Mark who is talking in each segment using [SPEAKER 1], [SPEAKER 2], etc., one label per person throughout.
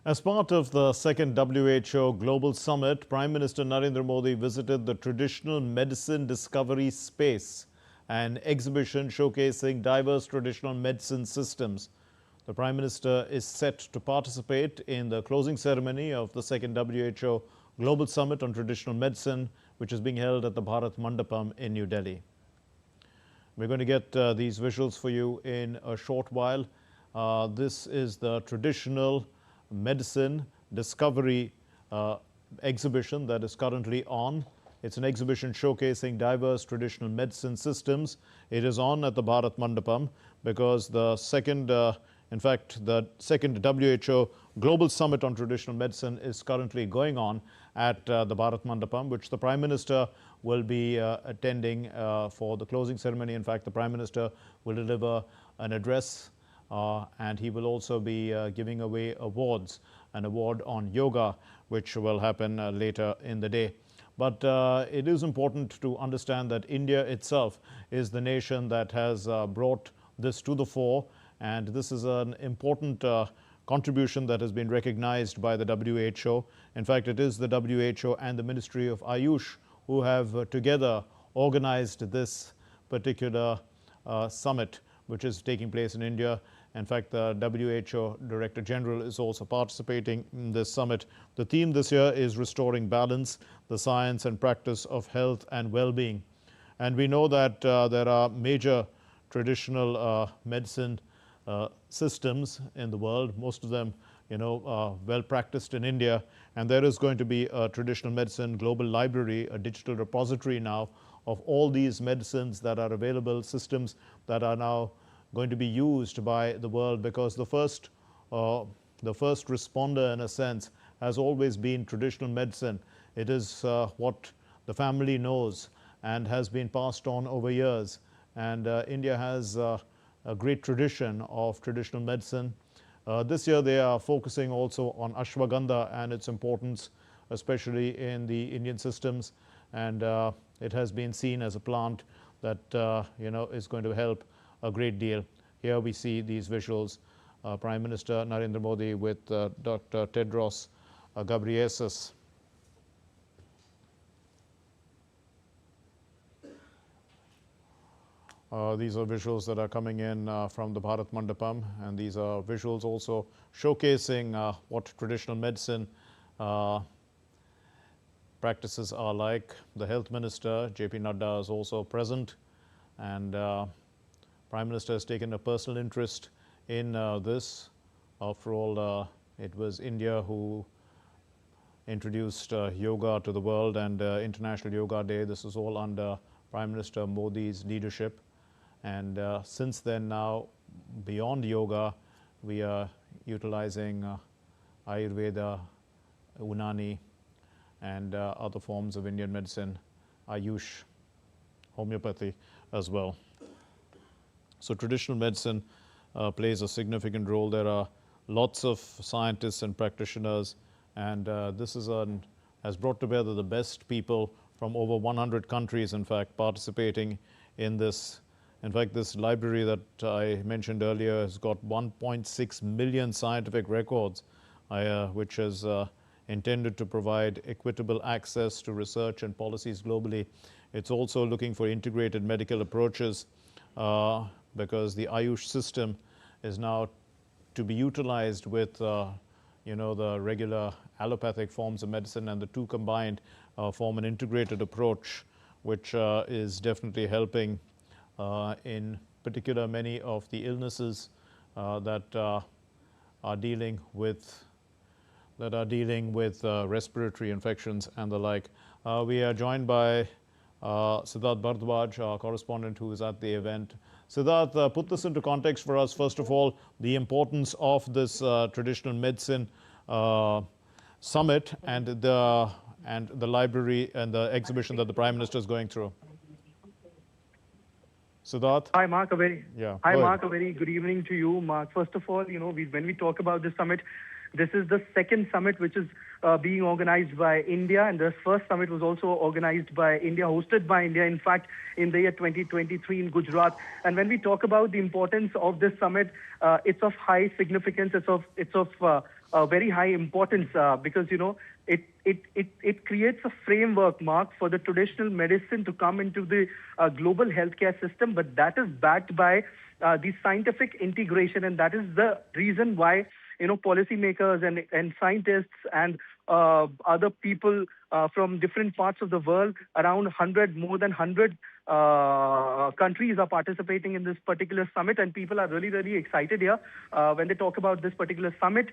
[SPEAKER 1] As part of the second WHO Global Summit, Prime Minister Narendra Modi visited the Traditional Medicine Discovery Space, an exhibition showcasing diverse traditional medicine systems. The Prime Minister is set to participate in the closing ceremony of the second WHO Global Summit on Traditional Medicine, which is being held at the Bharat Mandapam in New Delhi. We're going to get these visuals for you in a short while. This is the Traditional Medicine Discovery exhibition that is currently on. It's an exhibition showcasing diverse traditional medicine systems. It is on at the Bharat Mandapam because the second WHO Global Summit on Traditional Medicine is currently going on at the Bharat Mandapam, which the Prime Minister will be attending for the closing ceremony. In fact, the Prime Minister will deliver an address and he will also be giving away awards, an award on yoga, which will happen later in the day. But it is important to understand that India itself is the nation that has brought this to the fore, and this is an important contribution that has been recognized by the WHO. In fact, it is the WHO and the Ministry of Ayush who have together organized this particular summit, which is taking place in India. In fact, the WHO Director General is also participating in this summit. The theme this year is Restoring Balance, the Science and Practice of Health and Well-being. And we know that there are major traditional medicine systems in the world, most of them, well practiced in India. And there is going to be a traditional medicine global library, a digital repository now of all these medicines that are available, systems that are now going to be used by the world, because the first responder, in a sense, has always been traditional medicine. It is what the family knows and has been passed on over years. And India has a great tradition of traditional medicine. This year they are focusing also on ashwagandha and its importance, especially in the Indian systems. And it has been seen as a plant that is going to help a great deal. Here we see these visuals, Prime Minister Narendra Modi with Dr. Tedros Ghebreyesus. These are visuals that are coming in from the Bharat Mandapam, and these are visuals also showcasing what traditional medicine practices are like. The Health Minister, J.P. Nadda, is also present, and Prime Minister has taken a personal interest in this. After all, it was India who introduced yoga to the world, and International Yoga Day. This is all under Prime Minister Modi's leadership. And since then, now, beyond yoga, we are utilizing Ayurveda, Unani, and other forms of Indian medicine, Ayush, homeopathy as well. So traditional medicine plays a significant role. There are lots of scientists and practitioners, and this has brought together the best people from over 100 countries, in fact, participating in this. In fact, this library that I mentioned earlier has got 1.6 million scientific records, which is intended to provide equitable access to research and policies globally. It's also looking for integrated medical approaches because the Ayush system is now to be utilized with the regular allopathic forms of medicine, and the two combined form an integrated approach, which is definitely helping in particular many of the illnesses that are dealing with respiratory infections and the like. We are joined by Siddharth Bharadwaj, our correspondent, who is at the event. Siddharth, put this into context for us. First of all, the importance of this traditional medicine summit and the library and the exhibition that the Prime Minister is going through. Siddharth?
[SPEAKER 2] Hi, Mark. A very good evening to you, Mark. First of all, when we talk about this summit, this is the second summit which is being organized by India, and the first summit was also organized by India, hosted by India, in fact, in the year 2023 in Gujarat. And when we talk about the importance of this summit, it's of high significance, it's of very high importance because, it creates a framework, Mark, for the traditional medicine to come into the global healthcare system, but that is backed by the scientific integration, and that is the reason why policymakers and scientists and other people from different parts of the world, around 100, more than 100 countries are participating in this particular summit, and people are really, really excited here when they talk about this particular summit.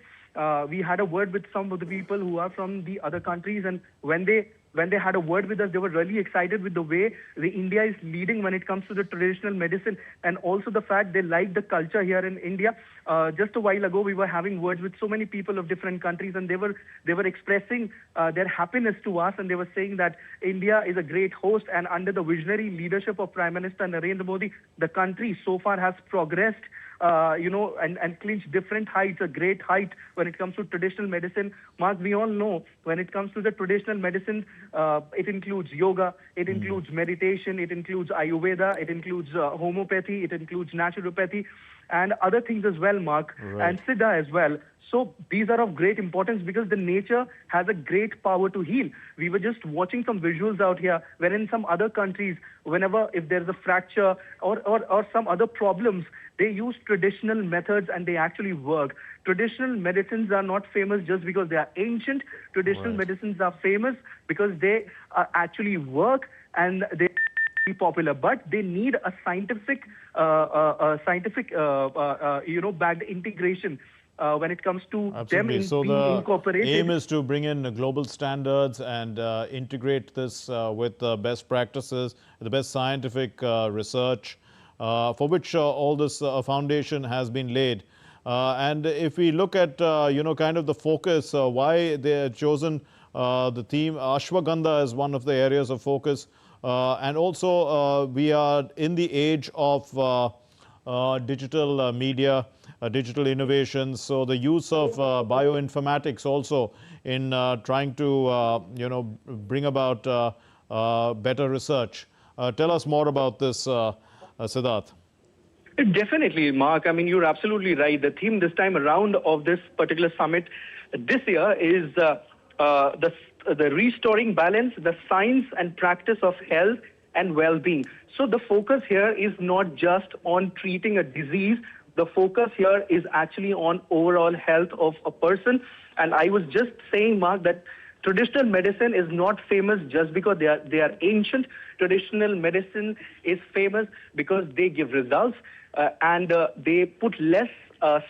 [SPEAKER 2] We had a word with some of the people who are from the other countries, and when they had a word with us, they were really excited with the way the India is leading when it comes to the traditional medicine, and also the fact they like the culture here in India. Just a while ago, we were having words with so many people of different countries, and they were expressing their happiness to us, and they were saying that India is a great host, and under the visionary leadership of Prime Minister Narendra Modi, the country so far has progressed and clinched different heights, a great height when it comes to traditional medicine. Mark, we all know when it comes to the traditional medicine, it includes yoga, it includes meditation, it includes Ayurveda, it includes homeopathy, it includes naturopathy, and other things as well, Mark, and Siddha as well. So these are of great importance because the nature has a great power to heal. We were just watching some visuals out here where in some other countries, if there's a fracture or some other problems, they use traditional methods and they actually work. Traditional medicines are not famous just because they are ancient. Traditional medicines are famous because they actually work and they be popular, but they need a scientific backed integration when it comes to them being incorporated.
[SPEAKER 1] The aim is to bring in global standards and integrate this with best practices, the best scientific research, for which all this foundation has been laid. And if we look at, kind of the focus, why they have chosen the theme, Ashwagandha is one of the areas of focus. And also, we are in the age of digital media, digital innovations. So the use of bioinformatics also in trying to, bring about better research. Tell us more about this, Siddharth.
[SPEAKER 2] Definitely, Mark. I mean, you're absolutely right. The theme this time around of this particular summit this year is the restoring balance, the science and practice of health and well-being. So the focus here is not just on treating a disease. The focus here is actually on overall health of a person. And I was just saying, Mark, that traditional medicine is not famous just because they are ancient. Traditional medicine is famous because they give results and they put less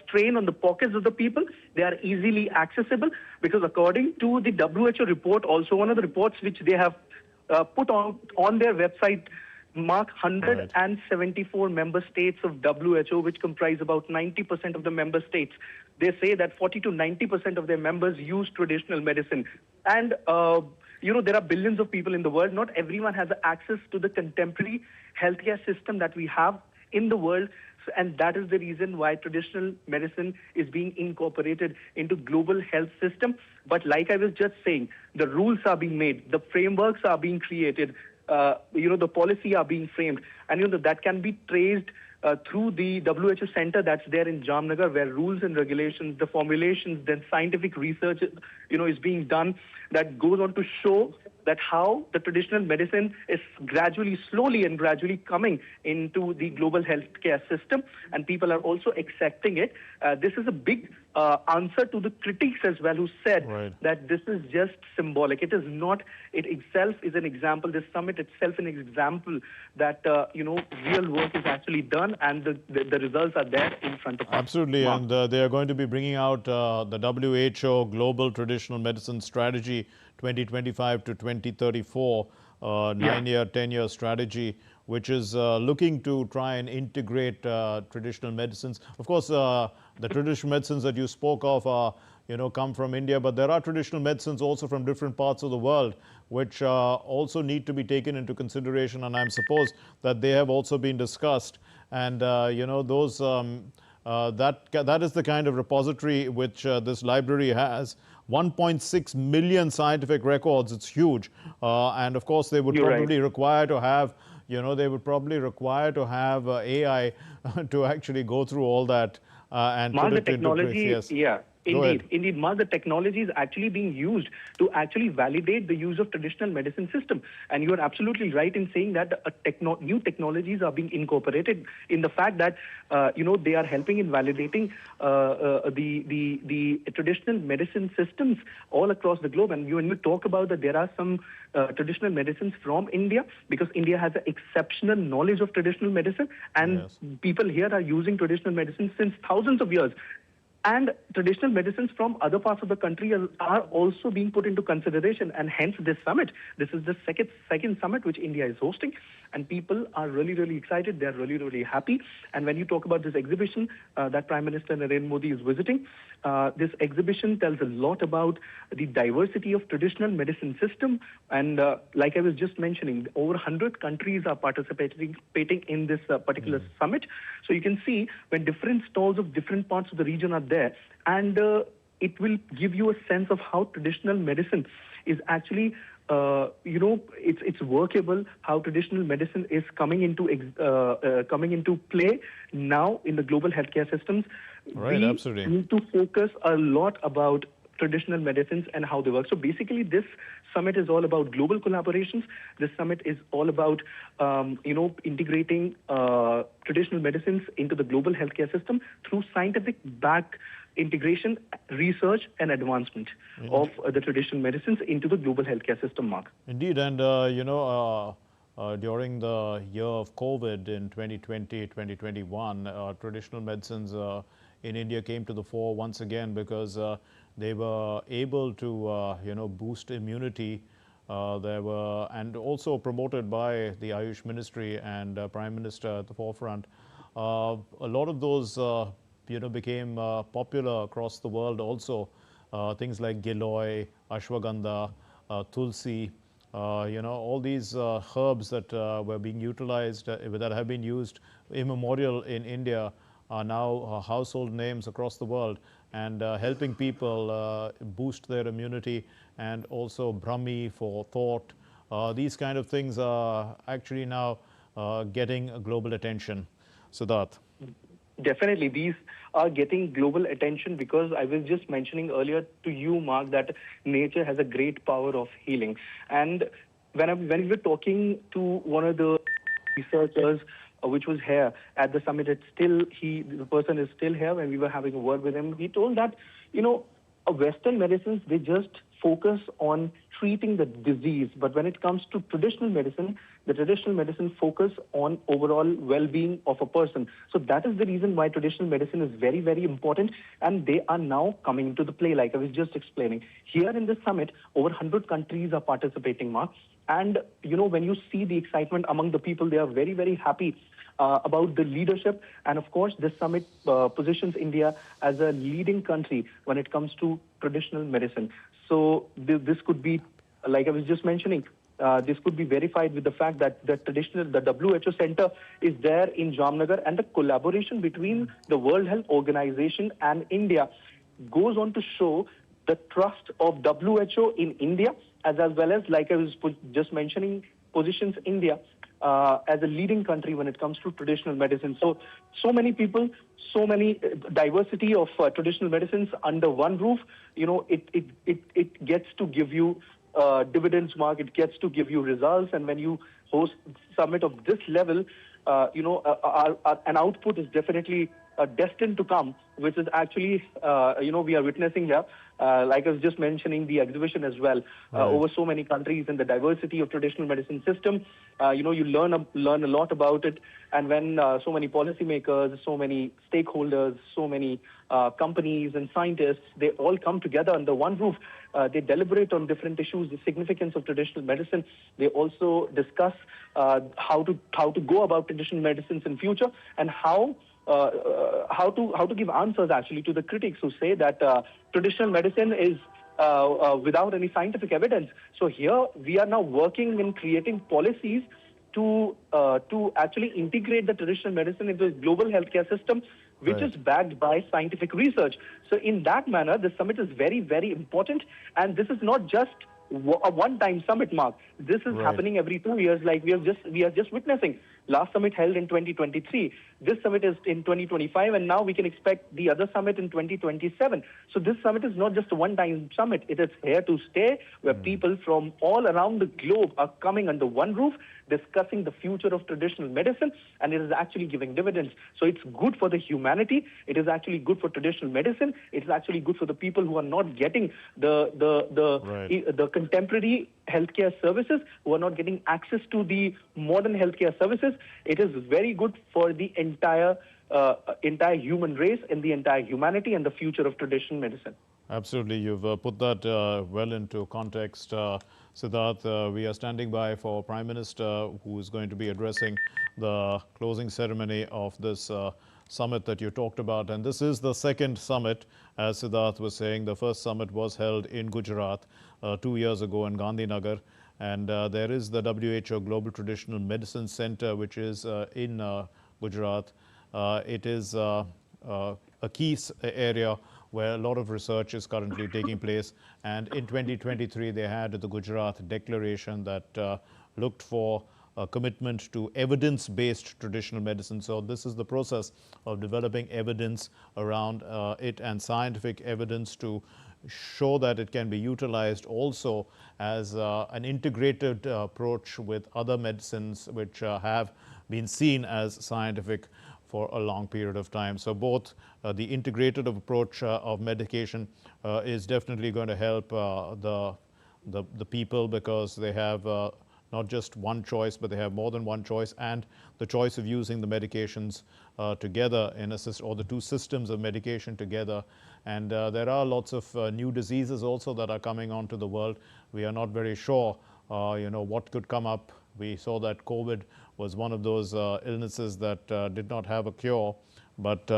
[SPEAKER 2] strain on the pockets of the people. They are easily accessible because according to the WHO report, also one of the reports which they have put on their website, Mark, 174 member states of WHO, which comprise about 90% of the member states. They say that 40 to 90% of their members use traditional medicine. And, there are billions of people in the world. Not everyone has access to the contemporary healthcare system that we have in the world. And that is the reason why traditional medicine is being incorporated into global health system. But like I was just saying, the rules are being made, the frameworks are being created, the policy are being framed, and that can be traced through the WHO center that's there in Jamnagar, where rules and regulations, the formulations, then scientific research, is being done that goes on to show that how the traditional medicine is slowly and gradually coming into the global healthcare system, and people are also accepting it. This is a big answer to the critics as well, who said that this is just symbolic. It is not. It itself is an example. This summit itself is an example that real work is actually done, and the results are there in front of us.
[SPEAKER 1] Absolutely, and they are going to be bringing out the WHO Global Traditional Medicine Strategy 2025 to 2034, 9-year, 10-year strategy, which is looking to try and integrate traditional medicines. Of course, the traditional medicines that you spoke of are, come from India, but there are traditional medicines also from different parts of the world, which also need to be taken into consideration, and I suppose that they have also been discussed. And those that is the kind of repository which this library has. 1.6 million scientific records. It's huge, and of course they would probably require to have, AI to actually go through all that and
[SPEAKER 2] Mark,
[SPEAKER 1] put it
[SPEAKER 2] the technology,
[SPEAKER 1] into place. Yes.
[SPEAKER 2] Indeed, Mark, the technology is actually being used to actually validate the use of traditional medicine system. And you are absolutely right in saying that new technologies are being incorporated in the fact that, they are helping in validating the traditional medicine systems all across the globe. And when you talk about that, there are some traditional medicines from India, because India has an exceptional knowledge of traditional medicine, and people here are using traditional medicine since thousands of years. And traditional medicines from other parts of the country are also being put into consideration, and hence this summit. This is the second summit which India is hosting, and people are really, really excited. They're really, really happy. And when you talk about this exhibition that Prime Minister Narendra Modi is visiting, this exhibition tells a lot about the diversity of traditional medicine system. And like I was just mentioning, over 100 countries are participating in this particular summit. So you can see when different stalls of different parts of the region are there, and it will give you a sense of how traditional medicine is actually, it's workable, how traditional medicine is coming into play now in the global healthcare systems.
[SPEAKER 1] Right, absolutely.
[SPEAKER 2] We need to focus a lot about traditional medicines and how they work. So basically, this summit is all about global collaborations. This summit is all about, integrating traditional medicines into the global healthcare system through scientific back integration, research, and advancement of the traditional medicines into the global healthcare system, Mark.
[SPEAKER 1] Indeed, and during the year of COVID in 2020, 2021, traditional medicines in India came to the fore once again, because they were able to, boost immunity. And also promoted by the Ayush Ministry and Prime Minister at the forefront. A lot of those, became popular across the world also. Things like Giloy, Ashwagandha, Tulsi, all these herbs that were being utilized, that have been used immemorial in India, are now household names across the world, and helping people boost their immunity, and also Brahmi for thought. These kind of things are actually now getting global attention. Siddharth.
[SPEAKER 2] Definitely, these are getting global attention because I was just mentioning earlier to you, Mark, that nature has a great power of healing. And when we were talking to one of the researchers, which was here at the summit, the person is still here. When we were having a word with him, he told that, Western medicines, they just focus on treating the disease. But when it comes to traditional medicine, the traditional medicine focus on overall well-being of a person. So that is the reason why traditional medicine is very, very important. And they are now coming into the play, like I was just explaining. Here in this summit, over 100 countries are participating, Mark. And, when you see the excitement among the people, they are very, very happy about the leadership. And of course, this summit positions India as a leading country when it comes to traditional medicine. So this could be, like I was just mentioning, this could be verified with the fact that the WHO Center is there in Jamnagar, and the collaboration between the World Health Organization and India goes on to show the trust of WHO in India, as well as, like I was just mentioning, positions India as a leading country when it comes to traditional medicine. So many people, so many diversity of traditional medicines under one roof. It gets to give you dividends, Mark. It gets to give you results. And when you host summit of this level, an output is definitely destined to come, which is actually, we are witnessing here. Like I was just mentioning, the exhibition as well, over so many countries and the diversity of traditional medicine system. You learn a lot about it. And when so many policymakers, so many stakeholders, so many companies and scientists, they all come together under one roof. They deliberate on different issues, the significance of traditional medicine. They also discuss how to go about traditional medicines in future, and how to give answers actually to the critics who say that traditional medicine is without any scientific evidence. So here we are now working in creating policies to actually integrate the traditional medicine into the global healthcare system, which is backed by scientific research. So in that manner, the summit is very, very important. And this is not just a one-time summit, Mark. This is happening every 2 years, like we are just witnessing. Last summit held in 2023. This summit is in 2025, and now we can expect the other summit in 2027. So this summit is not just a one-time summit. It is here to stay, where people from all around the globe are coming under one roof, discussing the future of traditional medicine, and it is actually giving dividends. So it's good for the humanity. It is actually good for traditional medicine. It is actually good for the people who are not getting the contemporary healthcare services, who are not getting access to the modern healthcare services. It is very good for the entire human race and the entire humanity and the future of traditional medicine.
[SPEAKER 1] Absolutely. You've put that well into context, Siddharth. We are standing by for Prime Minister, who is going to be addressing the closing ceremony of this summit that you talked about. And this is the second summit, as Siddharth was saying. The first summit was held in Gujarat 2 years ago in Gandhinagar. And there is the WHO Global Traditional Medicine Center, which is in Gujarat. It is a key area where a lot of research is currently taking place. And in 2023, they had the Gujarat Declaration that looked for a commitment to evidence-based traditional medicine. So this is the process of developing evidence around it, and scientific evidence to show that it can be utilized also as an integrated approach with other medicines which have been seen as scientific for a long period of time. So both the integrated approach of medication is definitely going to help the people, because they have not just one choice, but they have more than one choice, and the choice of using the medications together in a system, or the two systems of medication together. And there are lots of new diseases also that are coming onto the world. We are not very sure, what could come up. We saw that COVID was one of those illnesses that did not have a cure, but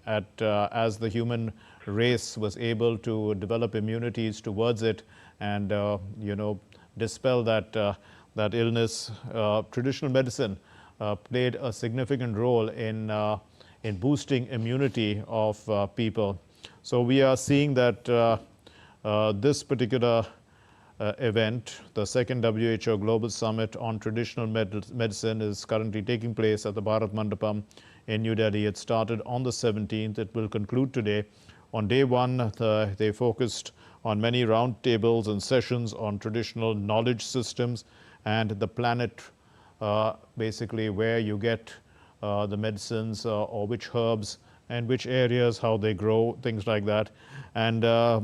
[SPEAKER 1] as the human race was able to develop immunities towards it and dispel that illness, traditional medicine played a significant role in boosting immunity of people. So we are seeing that this particular event, the second WHO Global Summit on Traditional Medicine, is currently taking place at the Bharat Mandapam in New Delhi. It started on the 17th. It will conclude today. On day one, they focused on many roundtables and sessions on traditional knowledge systems and the planet, basically where you get the medicines or which herbs and which areas, how they grow, things like that. And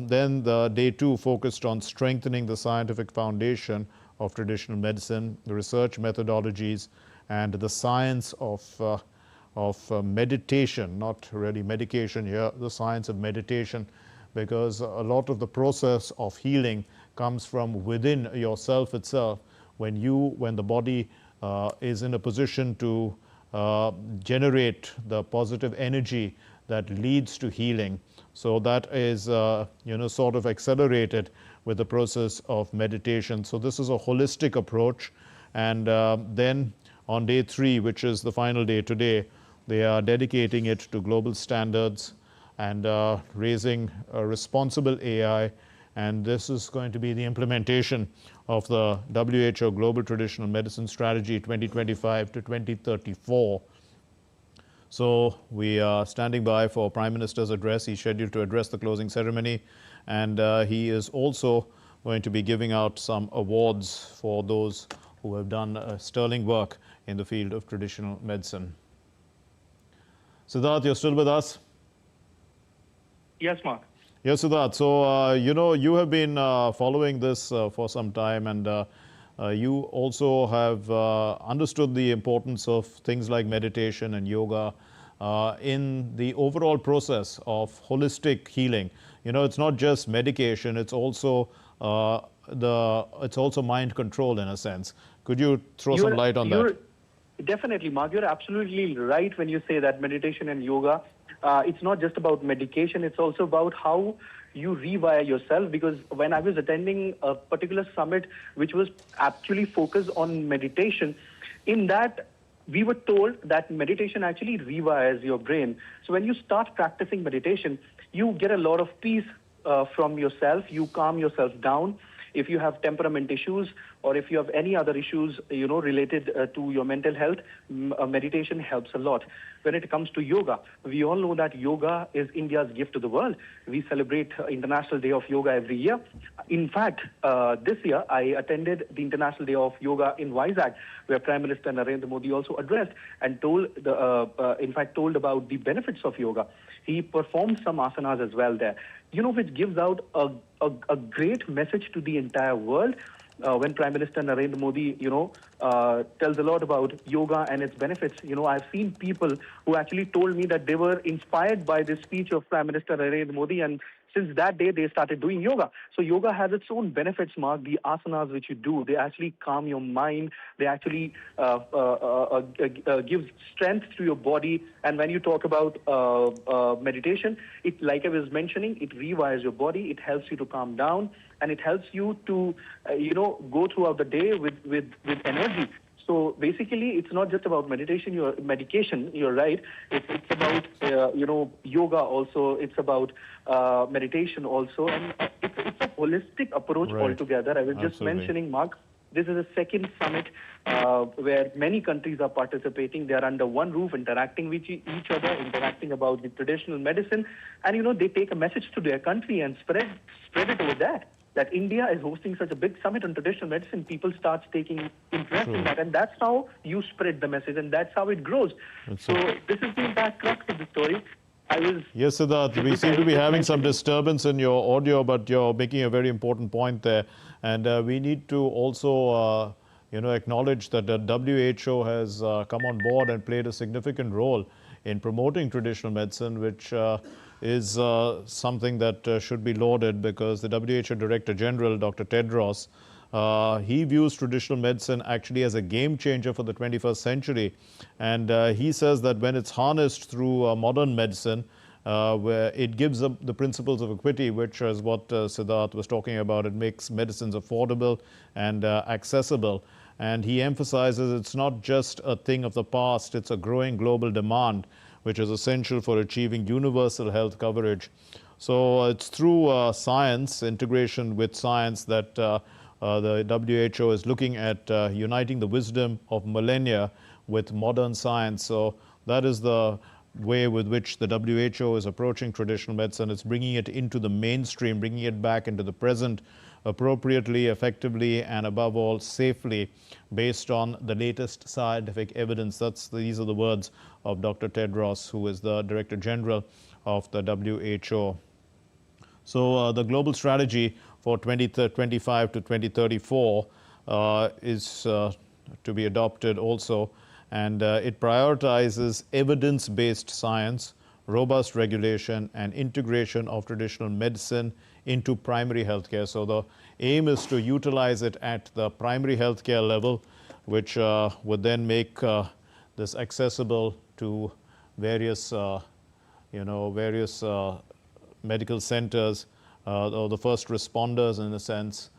[SPEAKER 1] then the day two focused on strengthening the scientific foundation of traditional medicine, the research methodologies, and the science of meditation, not really medication here, the science of meditation, because a lot of the process of healing comes from within yourself itself. When the body is in a position to generate the positive energy that leads to healing. So that is, sort of accelerated with the process of meditation. So this is a holistic approach. And then on day three, which is the final day today, they are dedicating it to global standards and raising responsible AI. And this is going to be the implementation of the WHO Global Traditional Medicine Strategy 2025 to 2034. So we are standing by for Prime Minister's address. He's scheduled to address the closing ceremony, and he is also going to be giving out some awards for those who have done sterling work in the field of traditional medicine. Siddharth, you're still with us?
[SPEAKER 2] Yes, Mark.
[SPEAKER 1] Yes, Siddharth. So, you have been following this for some time, and you also have understood the importance of things like meditation and yoga in the overall process of holistic healing. It's not just medication; it's also mind control in a sense. Could you throw some light on that?
[SPEAKER 2] Definitely, Mark. You're absolutely right when you say that meditation and yoga, it's not just about medication, it's also about how you rewire yourself. Because when I was attending a particular summit which was actually focused on meditation, in that we were told that meditation actually rewires your brain. So when you start practicing meditation, you get a lot of peace from yourself, you calm yourself down, if you have temperament issues or if you have any other issues, related to your mental health, meditation helps a lot. When it comes to yoga, we all know that yoga is India's gift to the world. We celebrate International Day of Yoga every year. In fact, this year I attended the International Day of Yoga in Vizag, where Prime Minister Narendra Modi also addressed and told about the benefits of yoga. He performed some asanas as well there, which gives out a great message to the entire world. When Prime Minister Narendra Modi, tells a lot about yoga and its benefits. I've seen people who actually told me that they were inspired by this speech of Prime Minister Narendra Modi, and since that day, they started doing yoga. So yoga has its own benefits, Mark. The asanas which you do, they actually calm your mind. They actually give strength to your body. And when you talk about meditation, it, like I was mentioning, it rewires your body. It helps you to calm down, and it helps you to, go throughout the day with energy. So basically, it's not just about medication. You're right. It's about yoga also. It's about meditation also, and it's a holistic approach altogether. I was just mentioning, Mark. This is the second summit where many countries are participating. They are under one roof, interacting with each other, interacting about the traditional medicine, and they take a message to their country and spread it over there. That India is hosting such a big summit on traditional medicine, people start taking interest in that, and that's how you spread the message, and that's how it grows. So this is the entire crux of the story.
[SPEAKER 1] Yes, Siddharth, we seem to be having some disturbance in your audio, but you're making a very important point there. And we need to also, acknowledge that the WHO has come on board and played a significant role in promoting traditional medicine, which is something that should be lauded, because the WHO Director General, Dr. Tedros, he views traditional medicine actually as a game changer for the 21st century. And he says that when it's harnessed through modern medicine, where it gives up the principles of equity, which is what Siddharth was talking about. It makes medicines affordable and accessible. And he emphasizes it's not just a thing of the past, it's a growing global demand, which is essential for achieving universal health coverage. So it's through science, integration with science, that the WHO is looking at uniting the wisdom of millennia with modern science. So that is the way with which the WHO is approaching traditional medicine. It's bringing it into the mainstream, bringing it back into the present appropriately, effectively, and above all, safely, based on the latest scientific evidence. These are the words of Dr. Tedros, who is the Director General of the WHO. So the global strategy for 2025 to 2034 is to be adopted also, and it prioritizes evidence-based science, robust regulation, and integration of traditional medicine into primary healthcare. So the aim is to utilize it at the primary healthcare level, which would then make this accessible to various, medical centers, or the first responders, in a sense,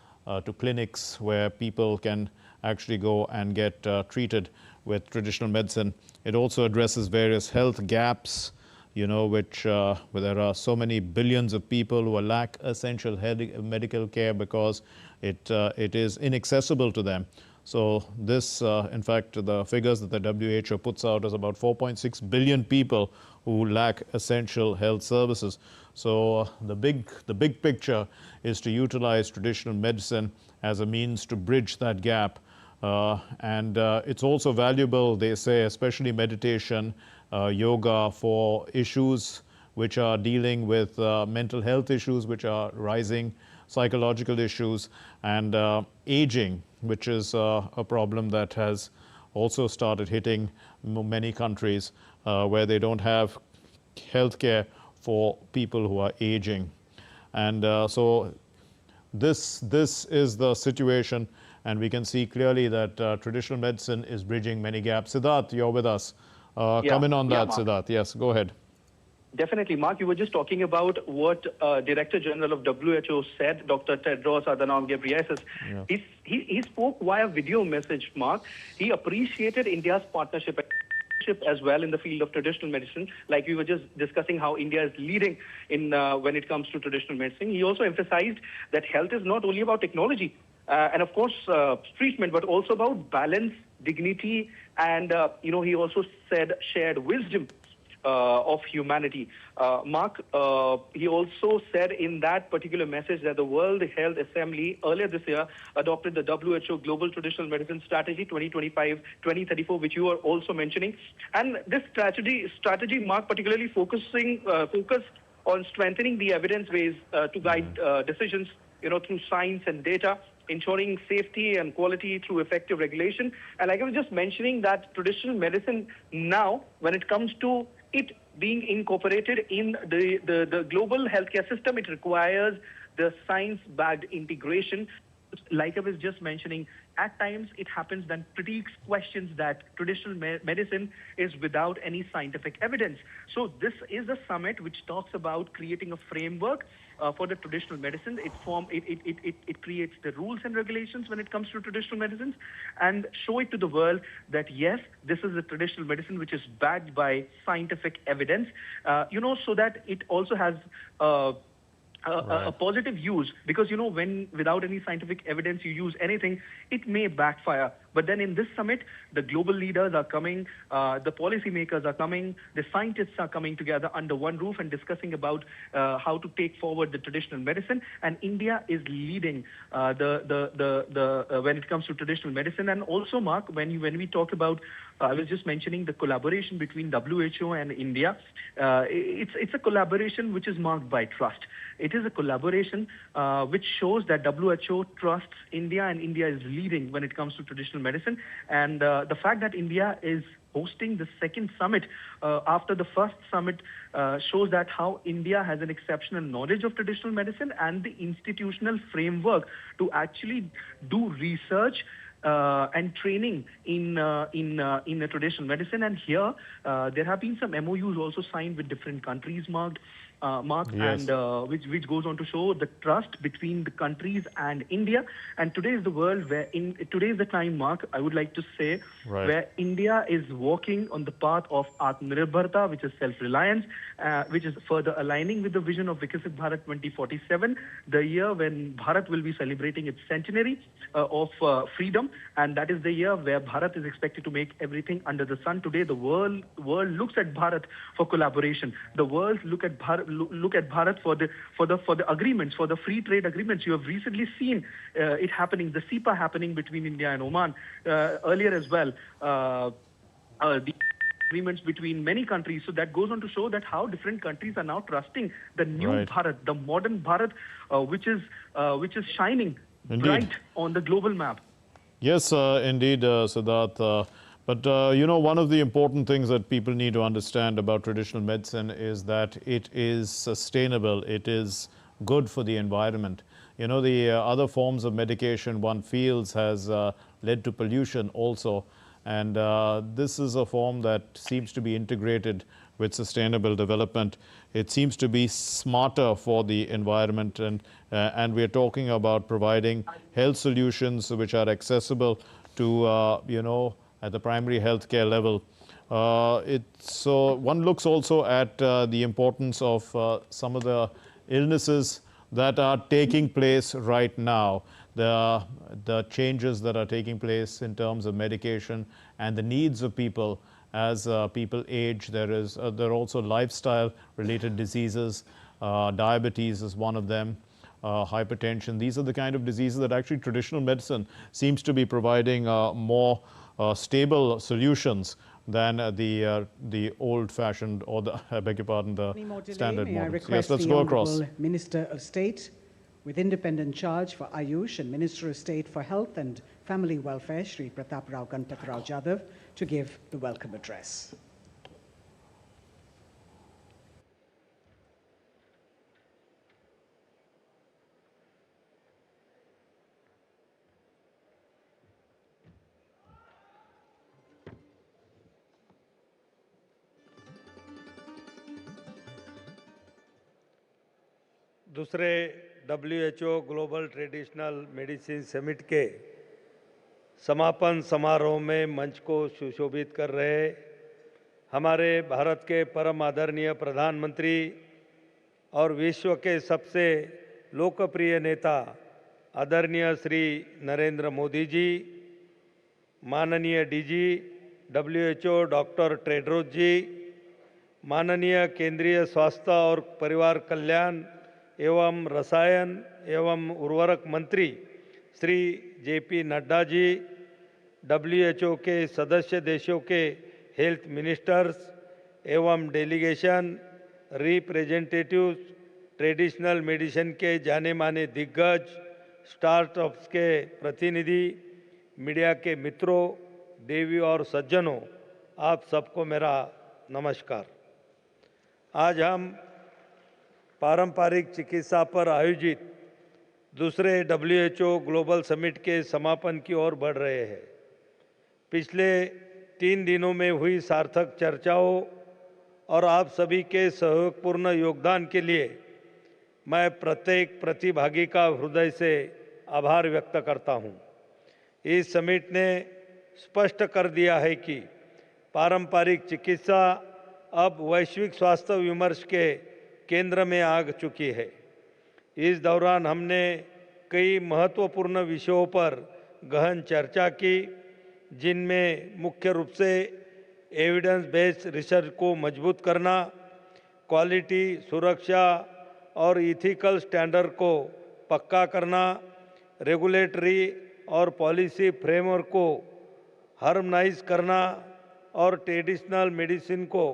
[SPEAKER 1] to clinics where people can actually go and get treated with traditional medicine. It also addresses various health gaps, which where there are so many billions of people who lack essential medical care because it is inaccessible to them. So this, in fact, the figures that the WHO puts out is about 4.6 billion people who lack essential health services. So the big picture is to utilize traditional medicine as a means to bridge that gap. And it's also valuable, they say, especially meditation, yoga, for issues which are dealing with mental health issues which are rising, psychological issues, and aging, which is a problem that has also started hitting many countries where they don't have health care for people who are aging. And so this is the situation, and we can see clearly that traditional medicine is bridging many gaps. Siddharth, you're with us. Come in on that,
[SPEAKER 2] Mark.
[SPEAKER 1] Siddharth. Yes, go ahead.
[SPEAKER 2] Definitely, Mark. You were just talking about what Director General of WHO said, Dr. Tedros Adhanom Ghebreyesus. He spoke via video message, Mark. He appreciated India's partnership as well in the field of traditional medicine. Like we were just discussing how India is leading in when it comes to traditional medicine. He also emphasized that health is not only about technology and of course treatment, but also about balance, dignity, and he also said shared wisdom of humanity. Mark, he also said in that particular message that the World Health Assembly earlier this year adopted the WHO Global Traditional Medicine Strategy 2025-2034, which you are also mentioning. And this strategy, Mark, particularly focus on strengthening the evidence base to guide decisions, through science and data, ensuring safety and quality through effective regulation. And like I was just mentioning, that traditional medicine now, when it comes to it being incorporated in the global healthcare system, it requires the science-backed integration. Like I was just mentioning, at times it happens that critics questions that traditional medicine is without any scientific evidence. So this is a summit which talks about creating a framework for the traditional medicine. It creates the rules and regulations when it comes to traditional medicines and show it to the world that yes, this is a traditional medicine which is backed by scientific evidence, so that it also has a positive use, because when without any scientific evidence you use anything, it may backfire. But then in this summit, the global leaders are coming, the policymakers are coming, the scientists are coming together under one roof and discussing about how to take forward the traditional medicine. And India is leading when it comes to traditional medicine. And also, Mark, when we talk about, I was just mentioning the collaboration between WHO and India. It's a collaboration which is marked by trust. It is a collaboration which shows that WHO trusts India and India is leading when it comes to traditional medicine. And the fact that India is hosting the second summit after the first summit shows that how India has an exceptional knowledge of traditional medicine and the institutional framework to actually do research and training in a traditional medicine. And here there have been some MOUs also signed with different countries, Mark,
[SPEAKER 1] Yes.
[SPEAKER 2] and which goes on to show the trust between the countries and India. And today is the world where today is the time, Mark, I would like to say, where India is walking on the path of Atmanirbharta, which is self-reliance, which is further aligning with the vision of Viksit Bharat 2047, the year when Bharat will be celebrating its centenary of freedom. And that is the year where Bharat is expected to make everything under the sun. Today, the world looks at Bharat for collaboration. The world look at Bharat for the agreements, for the free trade agreements. You have recently seen it happening, the SEPA happening between India and Oman earlier as well. The agreements between many countries. So that goes on to show that how different countries are now trusting the new Bharat, the modern Bharat, which is shining bright on the global map.
[SPEAKER 1] Yes, indeed, Siddharth. But one of the important things that people need to understand about traditional medicine is that it is sustainable. It is good for the environment. The other forms of medication one feels has led to pollution also. And this is a form that seems to be integrated with sustainable development. It seems to be smarter for the environment, and we're talking about providing health solutions which are accessible to, at the primary healthcare level. So one looks also at the importance of some of the illnesses that are taking place right now, the changes that are taking place in terms of medication and the needs of people as people age. There are also lifestyle-related diseases. Diabetes is one of them. Hypertension. These are the kind of diseases that actually traditional medicine seems to be providing more stable solutions than the old-fashioned, or I beg your pardon, the standard models. Yes, let's go across.
[SPEAKER 3] Minister of State with independent charge for Ayush and Minister of State for Health and Family Welfare, Shri Pratap Rao Ganpat Rao Jadhav, to give the welcome address.
[SPEAKER 4] दूसरे WHO global traditional medicine summit के समापन समारोह में मंच को सुशोभित कर रहे हमारे भारत के परम आदरणीय प्रधानमंत्री और विश्व के सबसे लोकप्रिय नेता आदरणीय श्री नरेंद्र मोदी जी, माननीय डीजी WHO डॉक्टर टेड्रोस जी, माननीय केंद्रीय स्वास्थ्य और परिवार कल्याण एवं रसायन एवं उर्वरक मंत्री श्री JP नड्डा जी, WHO के सदस्य देशों के हेल्थ मिनिस्टर्स एवं डेलीगेशन, रिप्रेजेंटेटिव्स, ट्रेडिशनल मेडिसिन के जाने माने दिग्गज, स्टार्टअप्स के प्रतिनिधि, मीडिया के मित्रों, देवी और सज्जनों, आप सबको मेरा नमस्कार। आज हम पारंपरिक चिकित्सा पर आयोजित दूसरे WHO ग्लोबल समिट के समापन की ओर बढ़ रहे हैं। पिछले 3 दिनों में हुई सार्थक चर्चाओं और आप सभी के सहयोगपूर्ण योगदान के लिए मैं प्रत्येक प्रतिभागी का हृदय से आभार व्यक्त करता हूं। इस समिट ने स्पष्ट कर दिया है कि पारंपरिक चिकित्सा अब वैश्विक स्वास्थ्य विमर्श के केंद्र में आ चुकी है। इस दौरान हमने कई महत्वपूर्ण विषयों पर गहन चर्चा की, जिनमें मुख्य रूप से एविडेंस बेस्ड रिसर्च को मजबूत करना, क्वालिटी, सुरक्षा और इथिकल स्टैंडर्ड को पक्का करना, रेगुलेटरी और पॉलिसी फ्रेमवर्क को हार्मनाइज करना और ट्रेडिशनल मेडिसिन को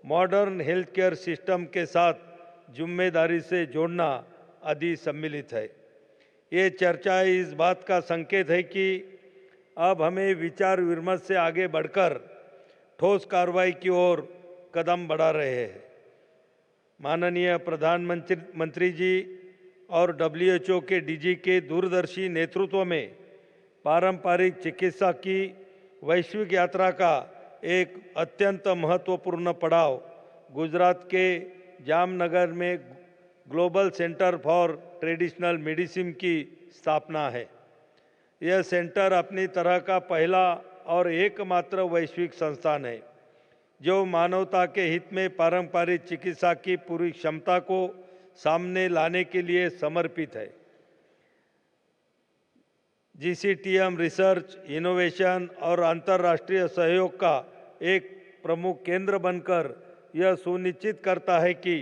[SPEAKER 4] मॉडर्न हेल्थ केयर सिस्टम के साथ जिम्मेदारी से जोड़ना आदि सम्मिलित है। ये चर्चा इस बात का संकेत है कि अब हमें विचार विमर्श से आगे बढ़कर ठोस कार्रवाई की ओर कदम बढ़ा रहे हैं। माननीय प्रधानमंत्री जी और WHO के DG के दूरदर्शी नेतृत्व में पारंपरिक चिकित्सा की वैश्विक यात्रा का एक अत्यंत महत्वपूर्ण पड़ाव गुजरात के जामनगर में global centre for traditional medicine की स्थापना है। यह सेंटर अपनी तरह का पहला और एकमात्र वैश्विक संस्थान है जो मानवता के हित में पारंपरिक चिकित्सा की पूरी क्षमता को सामने लाने के लिए समर्पित है। GCTM रिसर्च, इनोवेशन और अंतर्राष्ट्रीय सहयोग का एक प्रमुख केंद्र बनकर यह सुनिश्चित करता है कि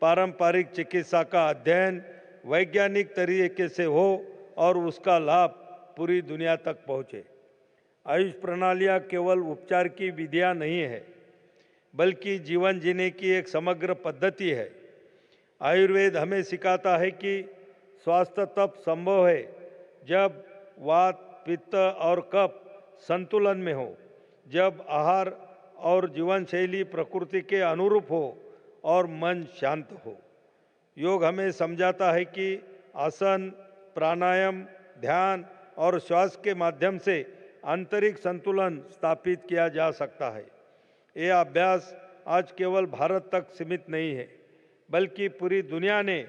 [SPEAKER 4] पारंपरिक चिकित्सा का अध्ययन वैज्ञानिक तरीके से हो और उसका लाभ पूरी दुनिया तक पहुंचे। आयुष प्रणालियां केवल उपचार की विधियां नहीं है, बल्कि जीवन जीने की एक समग्र पद्धति है। आयुर्वेद हमें सिखाता है कि स्वास्थ्य तब संभव है जब वात, पित्त और कफ संतुलन में हो, जब आहार और जीवन शैली प्रकृति के अनुरूप हो और मन शांत हो। योग हमें समझाता है कि आसन, प्राणायाम, ध्यान और श्वास के माध्यम से आंतरिक संतुलन स्थापित किया जा सकता है। ये अभ्यास आज केवल भारत तक सीमित नहीं है, बल्कि पूरी दुनिया ने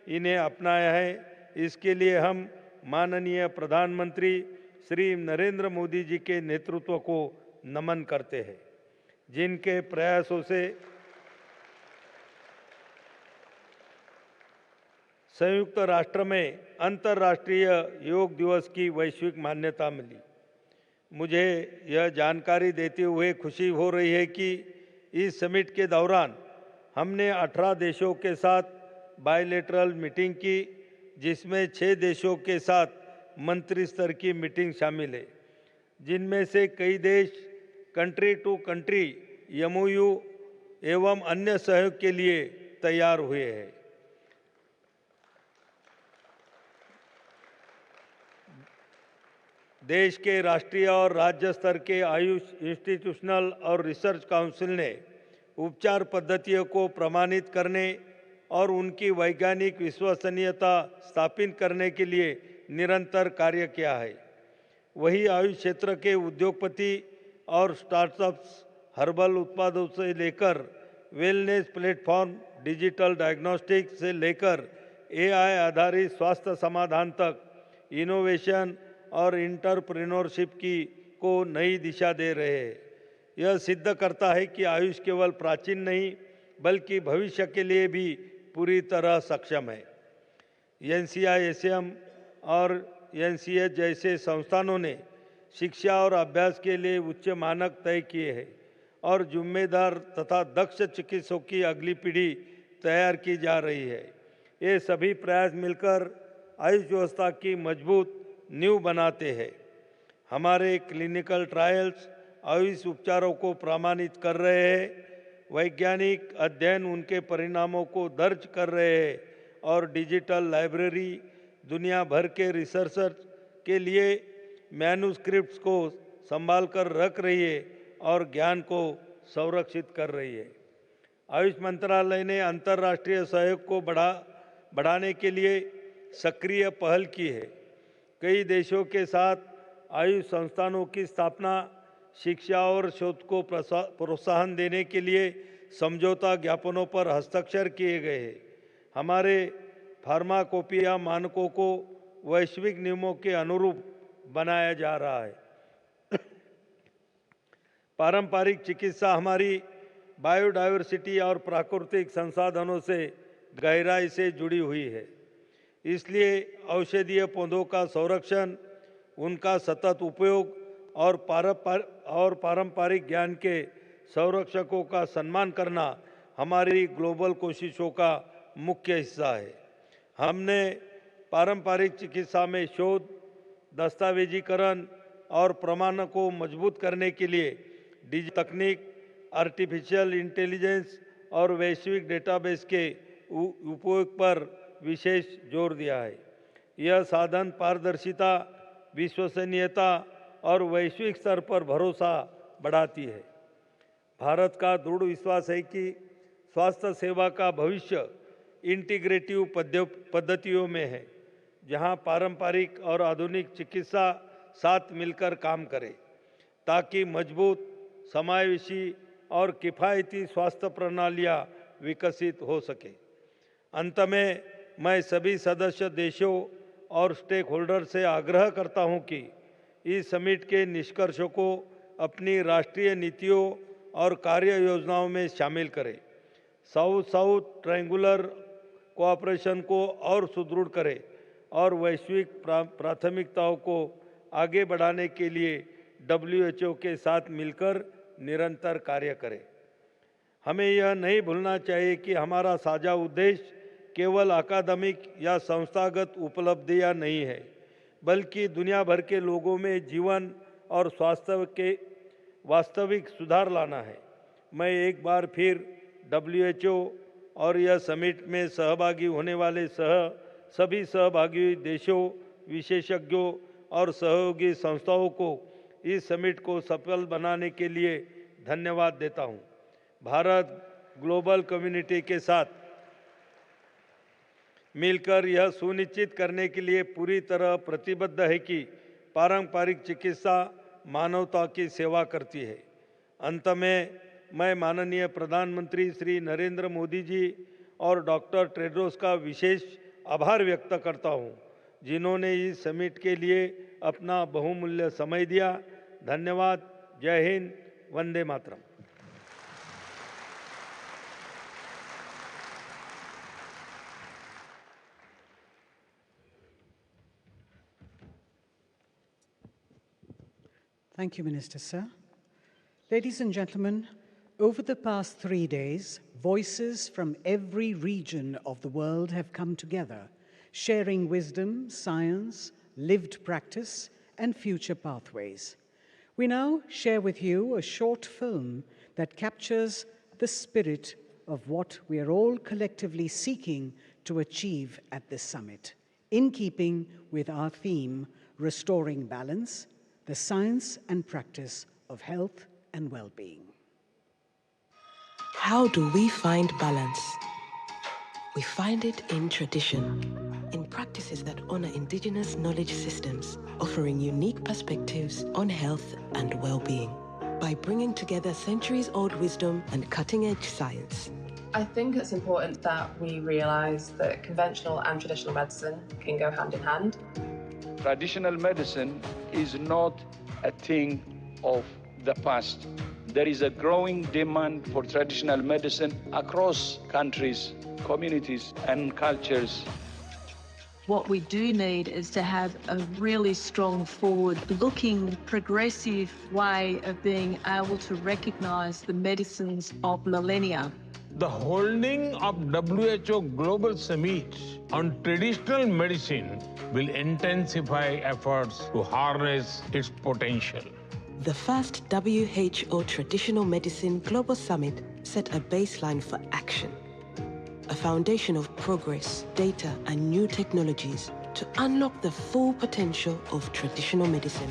[SPEAKER 4] इन्हें अपनाया है। इसके लिए हम माननीय प्रधानमंत्री श्री नरेंद्र मोदी जी के नेतृत्व को नमन करते हैं, जिनके प्रयासों से संयुक्त राष्ट्र में अंतर्राष्ट्रीय योग दिवस की वैश्विक मान्यता मिली। मुझे यह जानकारी देते हुए खुशी हो रही है कि इस समिट के दौरान हमने 18 देशों के साथ बायलैटरल मीटिंग की, जिसमें 6 देशों के साथ मंत्री स्तर की मीटिंग शामिल है, जिनमें से कई देश कंट्री टू कंट्री MOU एवं अन्य सहयोग के लिए तैयार हुए हैं। देश के राष्ट्रीय और राज्य स्तर के आयुष इंस्टीट्यूशनल और रिसर्च काउंसिल ने उपचार पद्धतियों को प्रमाणित करने और उनकी वैज्ञानिक विश्वसनीयता स्थापित करने के लिए निरंतर कार्य किया है। वही आयुष क्षेत्र के उद्योगपति और स्टार्टअप्स हर्बल उत्पादों से लेकर वेलनेस प्लेटफॉर्म, डिजिटल डायग्नोस्टिक्स से लेकर AI आधारित स्वास्थ्य समाधान तक इनोवेशन और इंटरप्रेन्योरशिप को नई दिशा दे रहे हैं। यह सिद्ध करता है कि आयुष केवल प्राचीन नहीं बल्कि भविष्य के लिए भी पूरी तरह सक्षम है। NCI-SM और NCH जैसे संस्थानों ने शिक्षा और अभ्यास के लिए उच्च मानक तय किए हैं और जिम्मेदार तथा दक्ष चिकित्सकों की अगली पीढ़ी तैयार की जा रही है। ये सभी प्रयास मिलकर आयुष व्यवस्था की मजबूत नींव बनाते हैं। हमारे क्लिनिकल ट्रायल्स आयुष उपचारों को प्रमाणित कर रहे हैं, वैज्ञानिक अध्ययन उनके परिणामों को दर्ज कर रहे हैं और डिजिटल लाइब्रेरी दुनिया भर के रिसर्चर्स के लिए मैन्युस्क्रिप्ट्स को संभाल कर रख रही है और ज्ञान को संरक्षित कर रही है। आयुष मंत्रालय ने अंतर्राष्ट्रीय सहयोग को बढ़ाने के लिए सक्रिय पहल की है। कई देशों के साथ आयुष संस्थानों की स्थापना, शिक्षा और शोध को प्रोत्साहन देने के लिए समझौता ज्ञापनों पर हस्ताक्षर किए गए हैं। हमारे फार्माकोपिया मानकों को वैश्विक नियमों के अनुरूप बनाया जा रहा है। पारंपरिक चिकित्सा हमारी बायोडायवर्सिटी और प्राकृतिक संसाधनों से गहराई से जुड़ी हुई है। इसलिए औषधीय पौधों का संरक्षण, उनका सतत उपयोग और पारंपरिक ज्ञान के संरक्षकों का सम्मान करना हमारी ग्लोबल कोशिशों का मुख्य हिस्सा है। हमने पारंपरिक चिकित्सा में शोध, दस्तावेजीकरण और प्रमाणों को मजबूत करने के लिए डिजिटल तकनीक, आर्टिफिशियल इंटेलिजेंस और वैश्विक डेटाबेस के उपयोग पर विशेष जोर दिया है। यह साधन पारदर्शिता, विश्वसनीयता और वैश्विक स्तर पर भरोसा बढ़ाती है। भारत का दृढ़ विश्वास है कि स्वास्थ्य सेवा का भविष्य इंटीग्रेटिव पद्धतियों में है, जहां पारंपरिक और आधुनिक चिकित्सा साथ मिलकर काम करे, ताकि मजबूत, समावेशी और किफ़ायती स्वास्थ्य प्रणालियां विकसित हो सके। अंत में मैं सभी सदस्य देशों और स्टेक होल्डर से आग्रह करता हूं कि इस समिट के निष्कर्षों को अपनी राष्ट्रीय नीतियों और कार्य योजनाओं में शामिल करें। साउथ साउथ ट्रायंगुलर कोऑपरेशन को और सुदृढ़ करें और वैश्विक प्राथमिकताओं को आगे बढ़ाने के लिए WHO के साथ मिलकर निरंतर कार्य करें। हमें यह नहीं भूलना चाहिए कि हमारा साझा उद्देश्य केवल अकादमिक या संस्थागत उपलब्धियां नहीं है, बल्कि दुनिया भर के लोगों में जीवन और स्वास्थ्य के वास्तविक सुधार लाना है। मैं एक बार फिर WHO और यह समिट में सहभागी होने वाले सभी सहभागी देशों, विशेषज्ञों और सहयोगी संस्थाओं को इस समिट को सफल बनाने के लिए धन्यवाद देता हूं। भारत ग्लोबल कम्युनिटी के साथ मिलकर यह सुनिश्चित करने के लिए पूरी तरह प्रतिबद्ध है कि पारंपरिक चिकित्सा मानवता की सेवा करती है। अंत में मैं माननीय प्रधानमंत्री श्री नरेंद्र मोदी जी और डॉक्टर टेड्रोस का विशेष आभार व्यक्त करता हूं, जिन्होंने इस समिट के लिए अपना बहुमूल्य समय दिया। धन्यवाद। जय Hind. Vande Mataram.
[SPEAKER 3] Thank you, Minister, sir. Ladies and gentlemen, over the past 3 days, voices from every region of the world have come together, sharing wisdom, science, lived practice, and future pathways. We now share with you a short film that captures the spirit of what we are all collectively seeking to achieve at this summit, in keeping with our theme, Restoring Balance, the science and practice of health and well-being.
[SPEAKER 5] How do we find balance? We find it in tradition, in practices that honor indigenous knowledge systems, offering unique perspectives on health and well-being, by bringing together centuries-old wisdom and cutting-edge science.
[SPEAKER 6] I think it's important that we realize that conventional and traditional medicine can go hand in hand.
[SPEAKER 7] Traditional medicine is not a thing of the past. There is a growing demand for traditional medicine across countries, communities, and cultures.
[SPEAKER 8] What we do need is to have a really strong, forward-looking, progressive way of being able to recognise the medicines of millennia.
[SPEAKER 9] The holding of WHO Global Summit on Traditional Medicine will intensify efforts to harness its potential.
[SPEAKER 5] The first WHO Traditional Medicine Global Summit set a baseline for action, a foundation of progress, data, and new technologies to unlock the full potential of traditional medicine.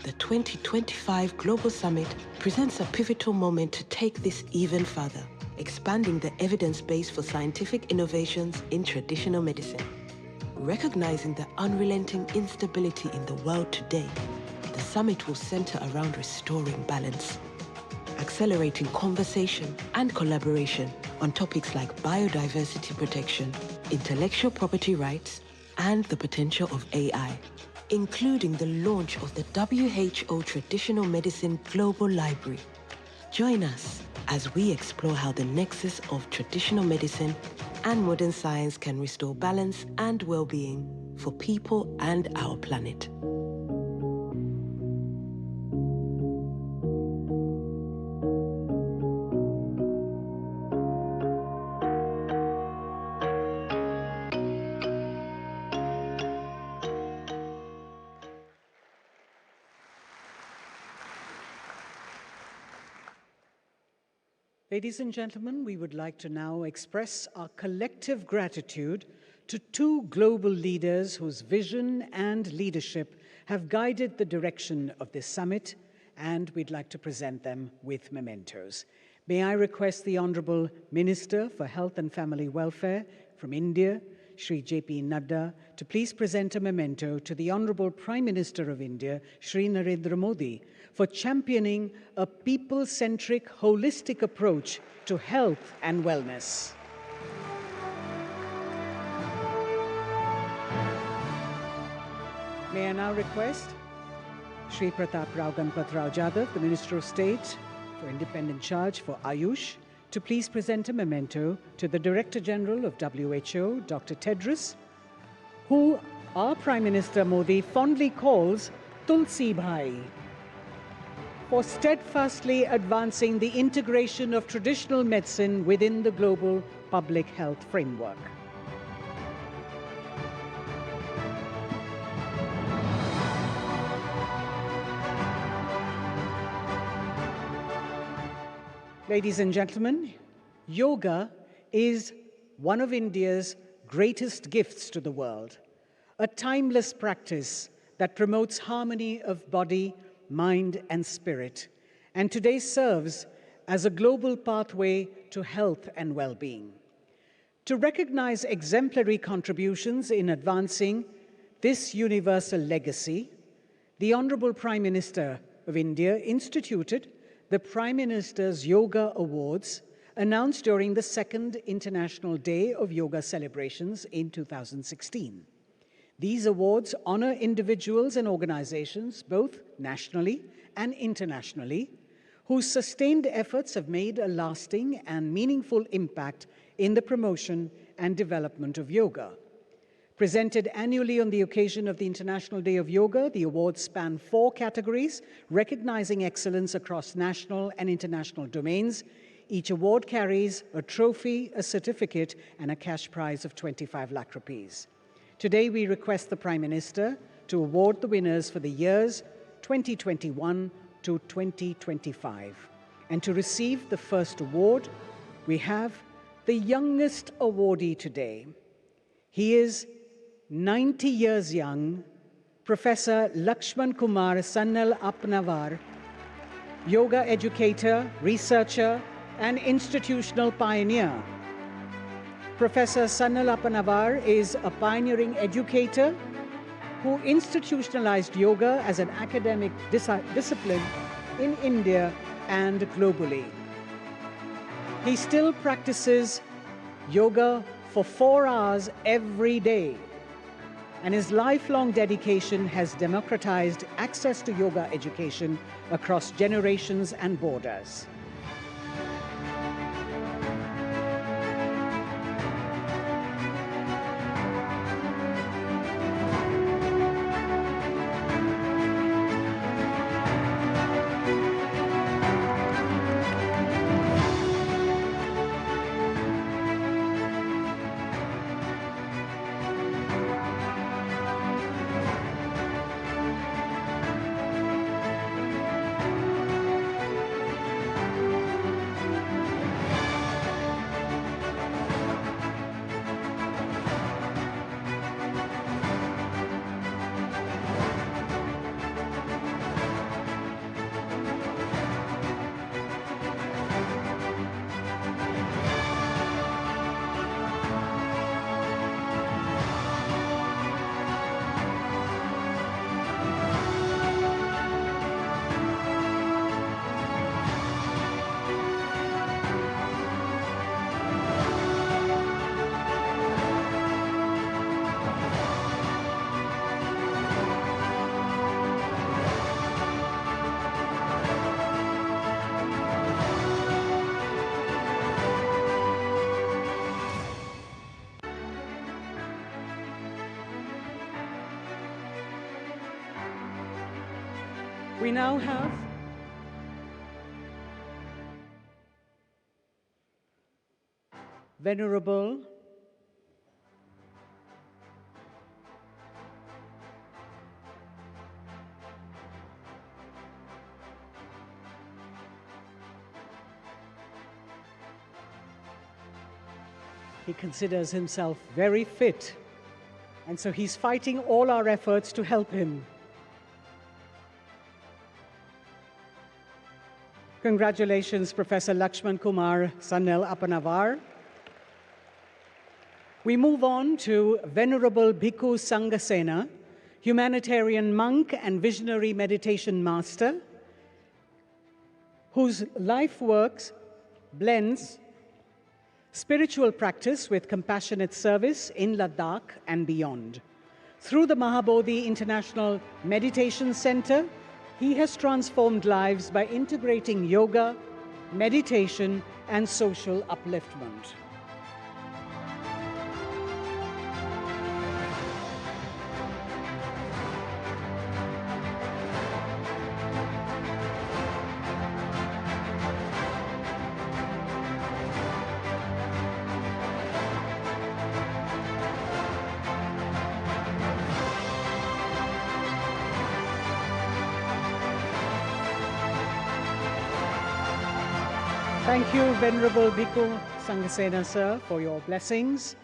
[SPEAKER 5] The 2025 Global Summit presents a pivotal moment to take this even further, expanding the evidence base for scientific innovations in traditional medicine. Recognizing the unrelenting instability in the world today, the summit will center around restoring balance, accelerating conversation and collaboration on topics like biodiversity protection, intellectual property rights, and the potential of AI, including the launch of the WHO Traditional Medicine Global Library. Join us as we explore how the nexus of traditional medicine and modern science can restore balance and well-being for people and our planet.
[SPEAKER 3] Ladies and gentlemen, we would like to now express our collective gratitude to two global leaders whose vision and leadership have guided the direction of this summit, and we'd like to present them with mementos. May I request the Honorable Minister for Health and Family Welfare from India, Shri J.P. Nadda, to please present a memento to the Honorable Prime Minister of India, Shri Narendra Modi, for championing a people-centric, holistic approach to health and wellness. May I now request Shri Pratap Rao Ganpat Rao Jadhav, the Minister of State for Independent Charge for Ayush, to please present a memento to the Director General of WHO, Dr. Tedros, who our Prime Minister Modi fondly calls Tulsi Bhai, for steadfastly advancing the integration of traditional medicine within the global public health framework. Ladies and gentlemen, yoga is one of India's greatest gifts to the world, a timeless practice that promotes harmony of body, mind, and spirit, and today serves as a global pathway to health and well-being. To recognize exemplary contributions in advancing this universal legacy, the Honorable Prime Minister of India instituted the Prime Minister's Yoga Awards, announced during the second International Day of Yoga celebrations in 2016. These awards honor individuals and organizations, both nationally and internationally, whose sustained efforts have made a lasting and meaningful impact in the promotion and development of yoga. Presented annually on the occasion of the International Day of Yoga, the awards span 4 categories, recognizing excellence across national and international domains. Each award carries a trophy, a certificate, and a cash prize of 25 lakh rupees. Today, we request the Prime Minister to award the winners for the years 2021 to 2025. And to receive the first award, we have the youngest awardee today. He is 90 years young, Professor Lakshman Kumar Sannal Apnavar, yoga educator, researcher, and institutional pioneer. Professor Sannal Apnavar is a pioneering educator who institutionalized yoga as an academic discipline in India and globally. He still practices yoga for 4 hours every day. and his lifelong dedication has democratized access to yoga education across generations and borders. We now have Venerable he considers himself very fit, and so he's fighting all our efforts to help him. Congratulations, Professor Lakshman Kumar Sanel Apanavar. We move on to Venerable Bhikkhu Sangasena, humanitarian monk and visionary meditation master, whose life works blends spiritual practice with compassionate service in Ladakh and beyond. Through the Mahabodhi International Meditation Center, he has transformed lives by integrating yoga, meditation, and social upliftment. Thank you, Venerable Bhikkhu Sangasena, sir, for your blessings.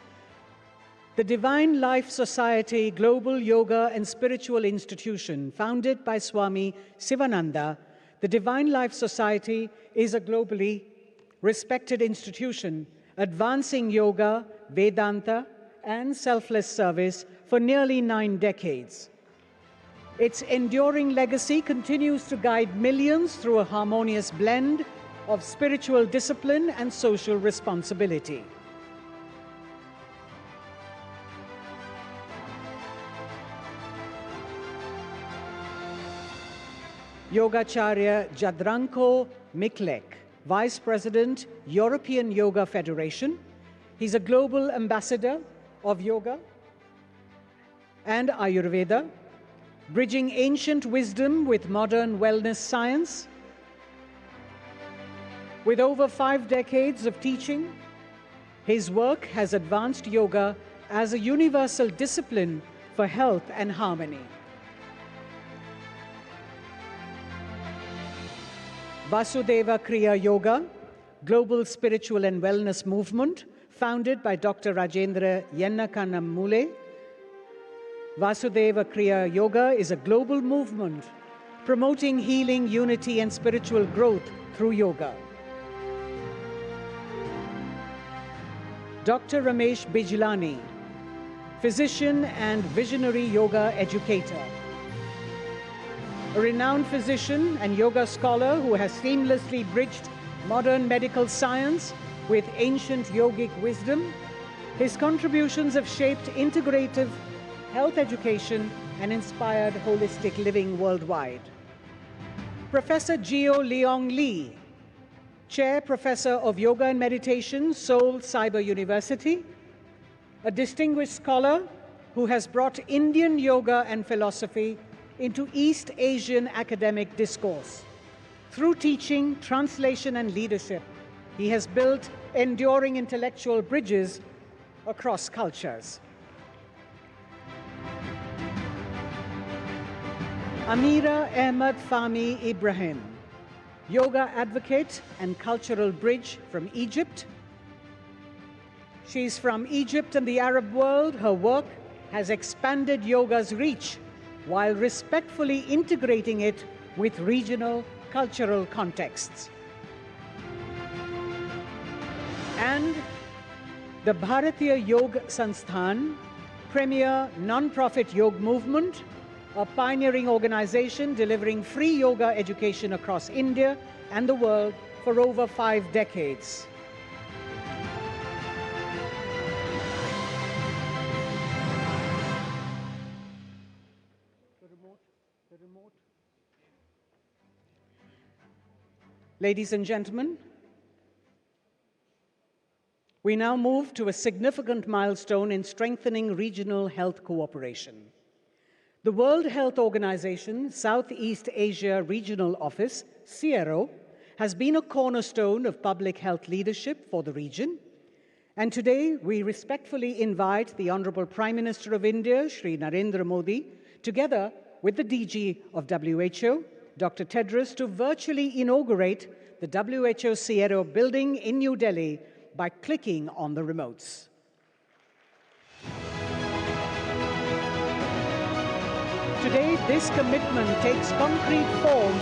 [SPEAKER 3] The Divine Life Society Global Yoga and Spiritual Institution, founded by Swami Sivananda, the Divine Life Society is a globally respected institution advancing yoga, Vedanta, and selfless service for nearly 9 decades. Its enduring legacy continues to guide millions through a harmonious blend of spiritual discipline and social responsibility. Yogacharya Jadranko Miklek, Vice President, European Yoga Federation. He's a global ambassador of yoga and Ayurveda, bridging ancient wisdom with modern wellness science. With over 5 decades of teaching, his work has advanced yoga as a universal discipline for health and harmony. Vasudeva Kriya Yoga, global spiritual and wellness movement, founded by Dr. Rajendra Yennakannamule. Vasudeva Kriya Yoga is a global movement promoting healing, unity, and spiritual growth through yoga. Dr. Ramesh Bijlani, physician and visionary yoga educator. A renowned physician and yoga scholar who has seamlessly bridged modern medical science with ancient yogic wisdom, his contributions have shaped integrative health education, and inspired holistic living worldwide. Professor Gio Leong Lee, Chair Professor of Yoga and Meditation, Seoul Cyber University, a distinguished scholar who has brought Indian yoga and philosophy into East Asian academic discourse. Through teaching, translation, and leadership, he has built enduring intellectual bridges across cultures. Amira Ahmed Fahmi Ibrahim, yoga advocate and cultural bridge from Egypt. She's from Egypt and the Arab world. Her work has expanded yoga's reach while respectfully integrating it with regional cultural contexts. And the Bharatiya Yoga Sansthan, premier non-profit yoga movement, a pioneering organization delivering free yoga education across India and the world for over 5 decades. Ladies and gentlemen, we now move to a significant milestone in strengthening regional health cooperation. The World Health Organization Southeast Asia Regional Office, CRO, has been a cornerstone of public health leadership for the region. And today, we respectfully invite the Honorable Prime Minister of India, Shri Narendra Modi, together with the DG of WHO, Dr. Tedros, to virtually inaugurate the WHO CRO building in New Delhi by clicking on the remotes. Today, this commitment takes concrete form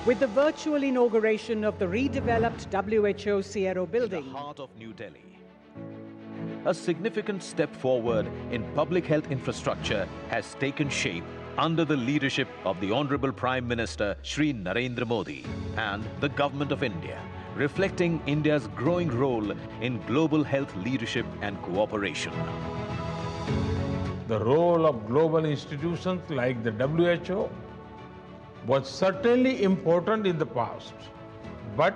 [SPEAKER 3] with the virtual inauguration of the redeveloped WHO CRO building.
[SPEAKER 10] In the heart of New Delhi. A significant step forward in public health infrastructure has taken shape under the leadership of the Honorable Prime Minister Shri Narendra Modi and the Government of India, reflecting India's growing role in global health leadership and cooperation.
[SPEAKER 9] The role of global institutions like the WHO was certainly important in the past, but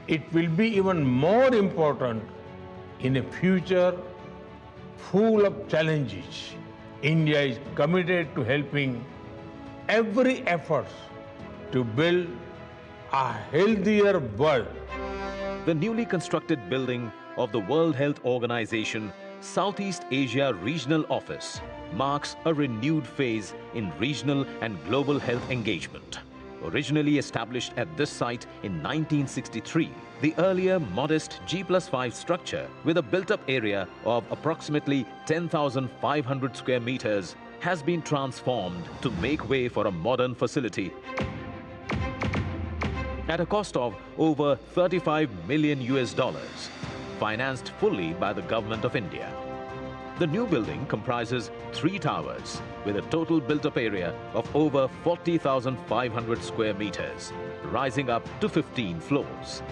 [SPEAKER 9] it will be even more important in a future full of challenges. India is committed to helping every effort to build a healthier world.
[SPEAKER 10] The newly constructed building of the World Health Organization Southeast Asia Regional Office marks a renewed phase in regional and global health engagement. Originally established at this site in 1963, the earlier modest G+5 structure with a built-up area of approximately 10,500 square meters has been transformed to make way for a modern facility at a cost of over $35 million, financed fully by the Government of India. The new building comprises 3 towers with a total built-up area of over 40,500 square meters, rising up to 15 floors.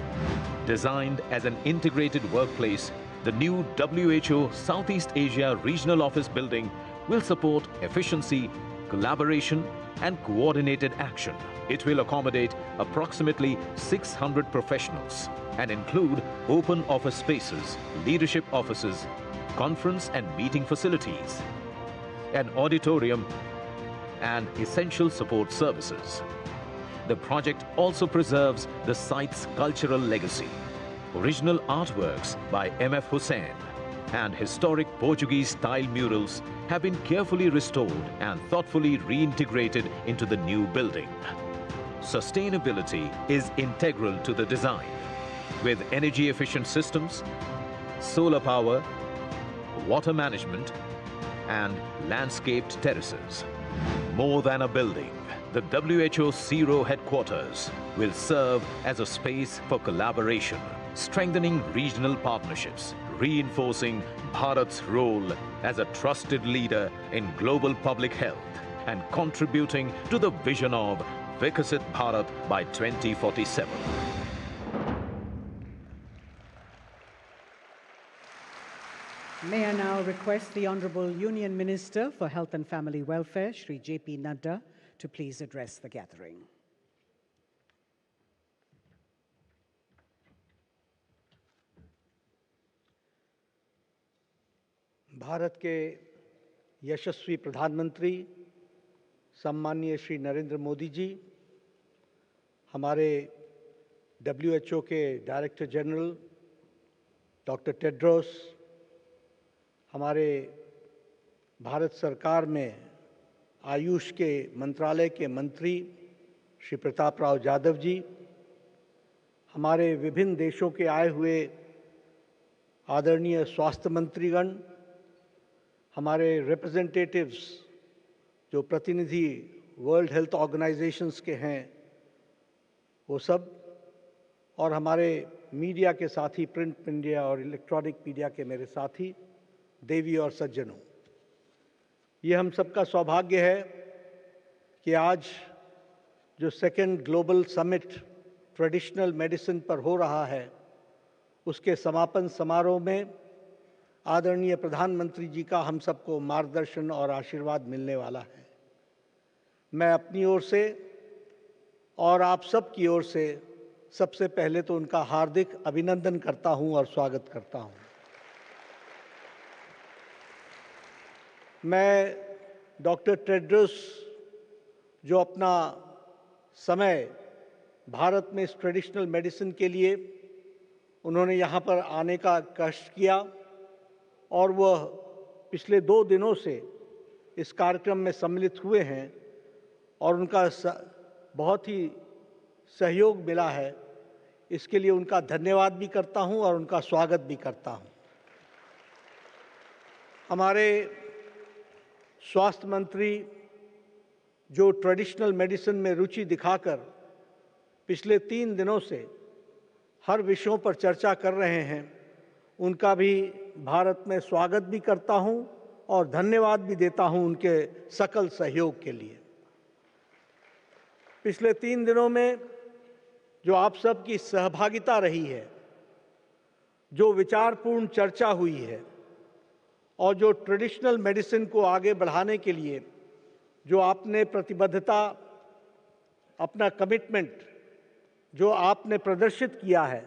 [SPEAKER 10] Designed as an integrated workplace, the new WHO Southeast Asia Regional Office building will support efficiency, collaboration, and coordinated action. It will accommodate approximately 600 professionals and include open office spaces, leadership offices, conference and meeting facilities, an auditorium, and essential support services. The project also preserves the site's cultural legacy. Original artworks by M.F. Hussain and historic Portuguese-style murals have been carefully restored and thoughtfully reintegrated into the new building. Sustainability is integral to the design, with energy-efficient systems, solar power, water management, and landscaped terraces. More than a building, the WHO CRO headquarters will serve as a space for collaboration, strengthening regional partnerships, reinforcing Bharat's role as a trusted leader in global public health, and contributing to the vision of Vikasit Bharat by 2047.
[SPEAKER 3] May I now request the Honourable Union Minister for Health and Family Welfare, Shri J.P. Nadda, to please address the gathering.
[SPEAKER 11] Bharat के यशस्वी प्रधानमंत्री सम्माननीय श्री नरेंद्र मोदी जी, हमारे WHO के director general doctor Tedros, हमारे भारत सरकार में आयुष के मंत्रालय के मंत्री श्री प्रताप राव जाधव जी, हमारे विभिन्न देशों के आए हुए आदरणीय स्वास्थ्य मंत्रीगण, हमारे रिप्रेजेंटेटिव्स जो प्रतिनिधि वर्ल्ड हेल्थ ऑर्गेनाइजेशंस के हैं वो सब, और हमारे मीडिया के साथी, प्रिंट मीडिया और इलेक्ट्रॉनिक मीडिया के मेरे साथी, देवी और सज्जनों, ये हम सबका सौभाग्य है कि आज जो second global summit traditional medicine पर हो रहा है, उसके समापन समारोह में आदरणीय प्रधानमंत्री जी का हम सबको मार्गदर्शन और आशीर्वाद मिलने वाला है। मैं अपनी ओर से और आप सब की ओर से सबसे पहले तो उनका हार्दिक अभिनंदन करता हूं और स्वागत करता हूं। मैं डॉक्टर टेड्रोस जो अपना समय भारत में इस ट्रेडिशनल मेडिसिन के लिए उन्होंने यहाँ पर आने का कष्ट किया और वह पिछले 2 दिनों से इस कार्यक्रम में सम्मिलित हुए हैं और उनका बहुत ही सहयोग मिला है, इसके लिए उनका धन्यवाद भी करता हूं और उनका स्वागत भी करता हूं। हमारे स्वास्थ्य मंत्री जो ट्रेडिशनल मेडिसिन में रुचि दिखाकर पिछले 3 दिनों से हर विषयों पर चर्चा कर रहे हैं, उनका भी भारत में स्वागत भी करता हूं और धन्यवाद भी देता हूं उनके सकल सहयोग के लिए। पिछले 3 दिनों में जो आप सबकी सहभागिता रही है, जो विचारपूर्ण चर्चा हुई है और जो ट्रेडिशनल मेडिसिन को आगे बढ़ाने के लिए जो आपने प्रतिबद्धता, अपना कमिटमेंट जो आपने प्रदर्शित किया है,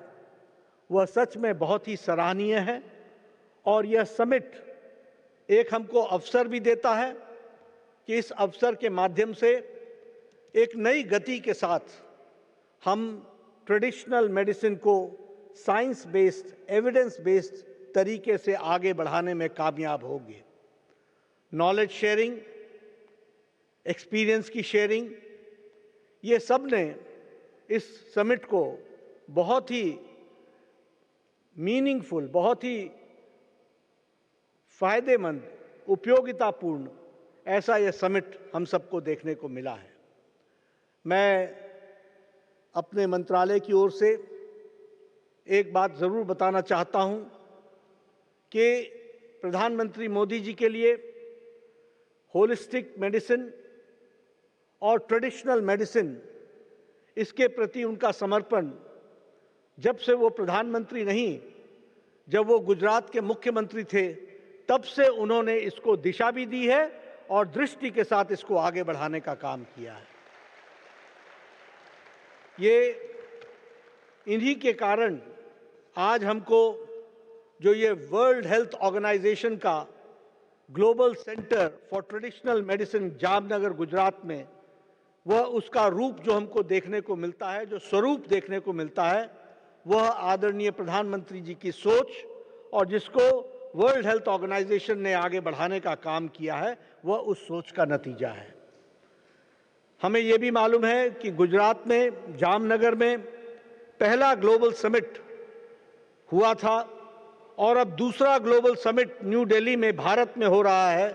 [SPEAKER 11] वह सच में बहुत ही सराहनीय है। और यह समिट एक हमको अवसर भी देता है कि इस अवसर के माध्यम से एक नई गति के साथ हम ट्रेडिशनल मेडिसिन को साइंस बेस्ड, एविडेंस बेस्ड तरीके से आगे बढ़ाने में कामयाब होंगे। नॉलेज शेयरिंग, एक्सपीरियंस की शेयरिंग, ये सब ने इस समिट को बहुत ही मीनिंगफुल, बहुत ही फायदेमंद, उपयोगितापूर्ण ऐसा यह समिट हम सबको देखने को मिला है। मैं अपने मंत्रालय की ओर से एक बात ज़रूर बताना चाहता हूं कि प्रधानमंत्री मोदी जी के लिए होलिस्टिक मेडिसिन और ट्रेडिशनल मेडिसिन, इसके प्रति उनका समर्पण जब से वो प्रधानमंत्री नहीं, जब वो गुजरात के मुख्यमंत्री थे, तब से उन्होंने इसको दिशा भी दी है और दृष्टि के साथ इसको आगे बढ़ाने का काम किया है। ये इन्हीं के कारण आज हमको जो ये वर्ल्ड हेल्थ ऑर्गेनाइजेशन का global centre for traditional medicine Jamnagar Gujarat में, वह उसका रूप जो हमको देखने को मिलता है, जो स्वरूप देखने को मिलता है, वह आदरणीय प्रधानमंत्री जी की सोच और जिसको वर्ल्ड हेल्थ ऑर्गेनाइजेशन ने आगे बढ़ाने का काम किया है, वह उस सोच का नतीजा है। हमें यह भी मालूम है कि गुजरात में जामनगर में पहला ग्लोबल समिट हुआ था और अब दूसरा ग्लोबल समिट न्यू दिल्ली में भारत में हो रहा है।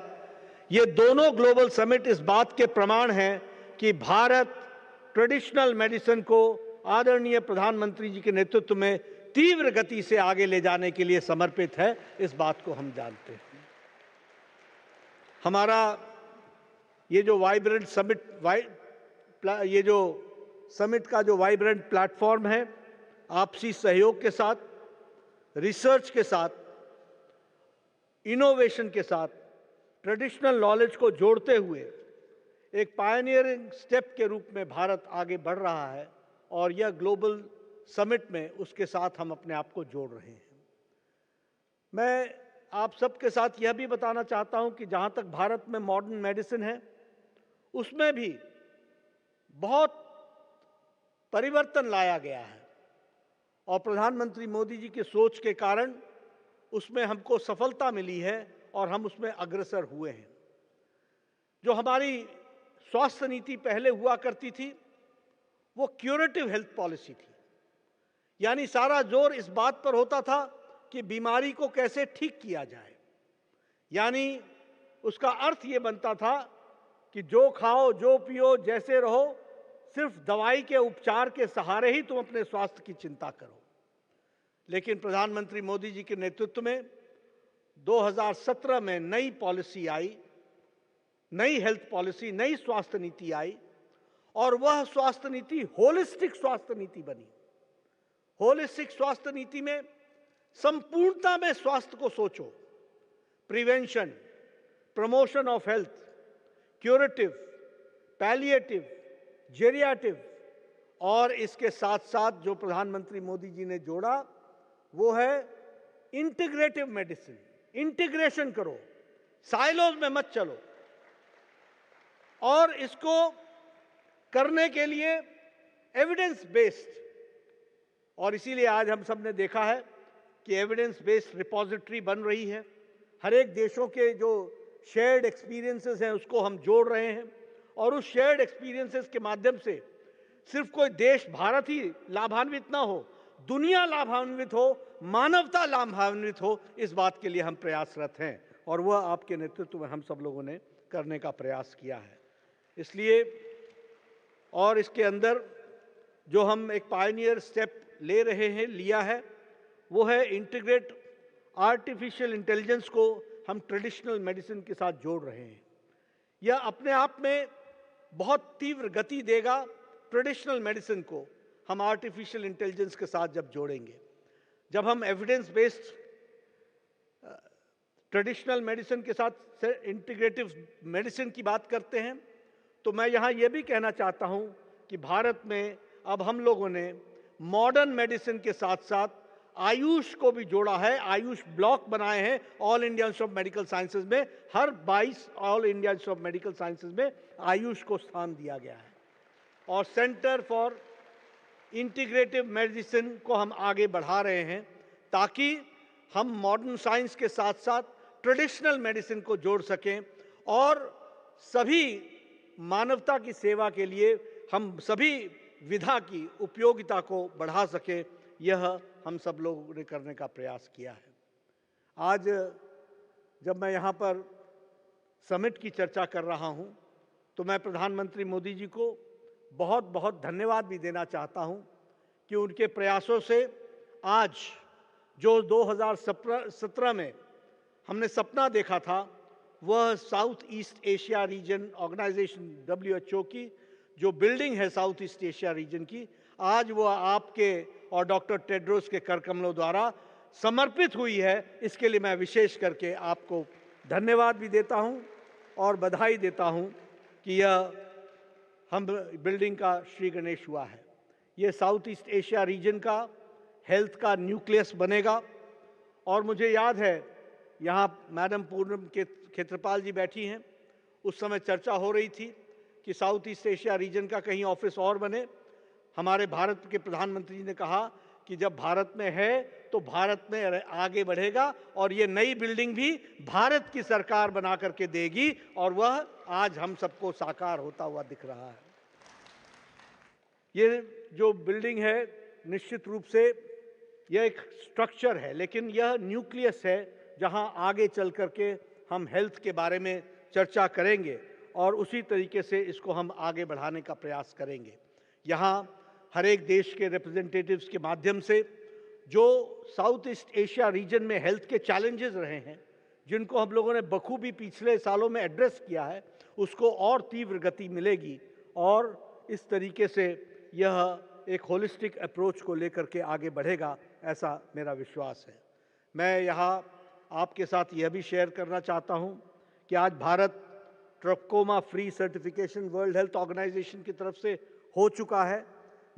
[SPEAKER 11] ये दोनों ग्लोबल समिट इस बात के प्रमाण हैं कि भारत ट्रेडिशनल मेडिसिन को आदरणीय प्रधानमंत्री जी के नेतृत्व में तीव्र गति से आगे ले जाने के लिए समर्पित है। इस बात को हम जानते हैं। हमारा ये जो वाइब्रेंट समिट, ये जो समिट का जो वाइब्रेंट प्लेटफॉर्म है, आपसी सहयोग के साथ, रिसर्च के साथ इनोवेशन के साथ ट्रेडिशनल नॉलेज को जोड़ते हुए एक पायनियरिंग स्टेप के रूप में भारत आगे बढ़ रहा है और यह ग्लोबल समिट में उसके साथ हम अपने आप को जोड़ रहे हैं। मैं आप सबके साथ यह भी बताना चाहता हूं कि जहां तक भारत में मॉडर्न मेडिसिन है, उसमें भी बहुत परिवर्तन लाया गया है और प्रधानमंत्री मोदी जी की सोच के कारण उसमें हमको सफलता मिली है और हम उसमें अग्रसर हुए हैं। जो हमारी स्वास्थ्य नीति पहले हुआ करती थी वो क्यूरेटिव हेल्थ पॉलिसी थी, यानी सारा जोर इस बात पर होता था कि बीमारी को कैसे ठीक किया जाए। यानी उसका अर्थ ये बनता था कि जो खाओ, जो पियो, जैसे रहो, सिर्फ दवाई के उपचार के सहारे ही तुम अपने स्वास्थ्य की चिंता करो। लेकिन प्रधानमंत्री मोदी जी के नेतृत्व में 2017 में नई पॉलिसी आई, नई हेल्थ पॉलिसी, नई स्वास्थ्य नीति आई और वह स्वास्थ्य नीति होलिस्टिक स्वास्थ्य नीति बनी। होलिस्टिक स्वास्थ्य नीति में संपूर्णता में स्वास्थ्य को सोचो, prevention, promotion of health, curative, palliative, geriatric और इसके साथ साथ जो प्रधानमंत्री मोदी जी ने जोड़ा वो है इंटीग्रेटिव मेडिसिन। इंटीग्रेशन करो, साइलोज में मत चलो और इसको करने के लिए एविडेंस बेस्ड, और इसीलिए आज हम सब ने देखा है कि एविडेंस बेस्ड रिपोजिटरी बन रही है। हर एक देशों के जो शेयर्ड एक्सपीरियंसेस हैं उसको हम जोड़ रहे हैं और उस शेयर्ड एक्सपीरियंसेस के माध्यम से सिर्फ कोई देश भारत ही लाभान्वित ना हो, दुनिया लाभान्वित हो, मानवता लाभान्वित हो, इस बात के लिए हम प्रयासरत हैं और वह आपके नेतृत्व में हम सब लोगों ने करने का प्रयास किया है। इसलिए और इसके अंदर जो हम एक पायनियर स्टेप ले रहे हैं, लिया है, वो है इंटीग्रेट आर्टिफिशियल इंटेलिजेंस को हम ट्रेडिशनल मेडिसिन के साथ जोड़ रहे हैं। यह अपने आप में बहुत तीव्र गति देगा ट्रेडिशनल मेडिसिन को हम आर्टिफिशियल इंटेलिजेंस के साथ जब जोड़ेंगे। जब हम एविडेंस बेस्ड ट्रेडिशनल मेडिसिन के साथ इंटीग्रेटिव मेडिसिन की बात करते हैं तो मैं यहाँ ये भी कहना चाहता हूँ कि भारत में अब हम लोगों ने मॉडर्न मेडिसिन के साथ साथ आयुष को भी जोड़ा है। आयुष ब्लॉक बनाए हैं all India institute of medical sciences में। हर 22 all India institute of medical sciences में आयुष को स्थान दिया गया है और सेंटर फॉर इंटीग्रेटिव मेडिसिन को हम आगे बढ़ा रहे हैं ताकि हम मॉडर्न साइंस के साथ साथ ट्रेडिशनल मेडिसिन को जोड़ सकें और सभी मानवता की सेवा के लिए हम सभी विधा की उपयोगिता को बढ़ा सकें। यह हम सब लोगों ने करने का प्रयास किया है। आज जब मैं यहाँ पर समिट की चर्चा कर रहा हूँ तो मैं प्रधानमंत्री मोदी जी को बहुत बहुत धन्यवाद भी देना चाहता हूँ कि उनके प्रयासों से आज जो 2017 में हमने सपना देखा था वह South East Asia region organisation WHO की जो बिल्डिंग है साउथ ईस्ट एशिया रीजन की, आज वह आपके और डॉक्टर टेड्रोस के करकमलों द्वारा समर्पित हुई है। इसके लिए मैं विशेष करके आपको धन्यवाद भी देता हूं और बधाई देता हूं कि यह हम बिल्डिंग का श्री गणेश हुआ है। ये साउथ ईस्ट एशिया रीजन का हेल्थ का न्यूक्लियस बनेगा और मुझे याद है यहाँ मैडम पूर्णम के क्षेत्रपाल जी बैठी हैं, उस समय चर्चा हो रही थी कि साउथ ईस्ट एशिया रीजन का कहीं ऑफिस और बने। हमारे भारत के प्रधानमंत्री जी ने कहा कि जब भारत में है तो भारत में आगे बढ़ेगा और ये नई बिल्डिंग भी भारत की सरकार बना करके देगी और वह आज हम सबको साकार होता हुआ दिख रहा है। ये जो बिल्डिंग है निश्चित रूप से यह एक स्ट्रक्चर है, लेकिन यह न्यूक्लियस है जहां आगे चल करके हम हेल्थ के बारे में चर्चा करेंगे और उसी तरीके से इसको हम आगे बढ़ाने का प्रयास करेंगे। यहाँ हर एक देश के रिप्रेजेंटेटिव्स के माध्यम से जो साउथ ईस्ट एशिया रीजन में हेल्थ के चैलेंजेस रहे हैं, जिनको हम लोगों ने बखूबी पिछले सालों में एड्रेस किया है, उसको और तीव्र गति मिलेगी और इस तरीके से यह एक होलिस्टिक अप्रोच को लेकर के आगे बढ़ेगा, ऐसा मेरा विश्वास है। मैं यहाँ आपके साथ यह भी शेयर करना चाहता हूं कि आज भारत trachoma free certification World Health Organization की तरफ से हो चुका है।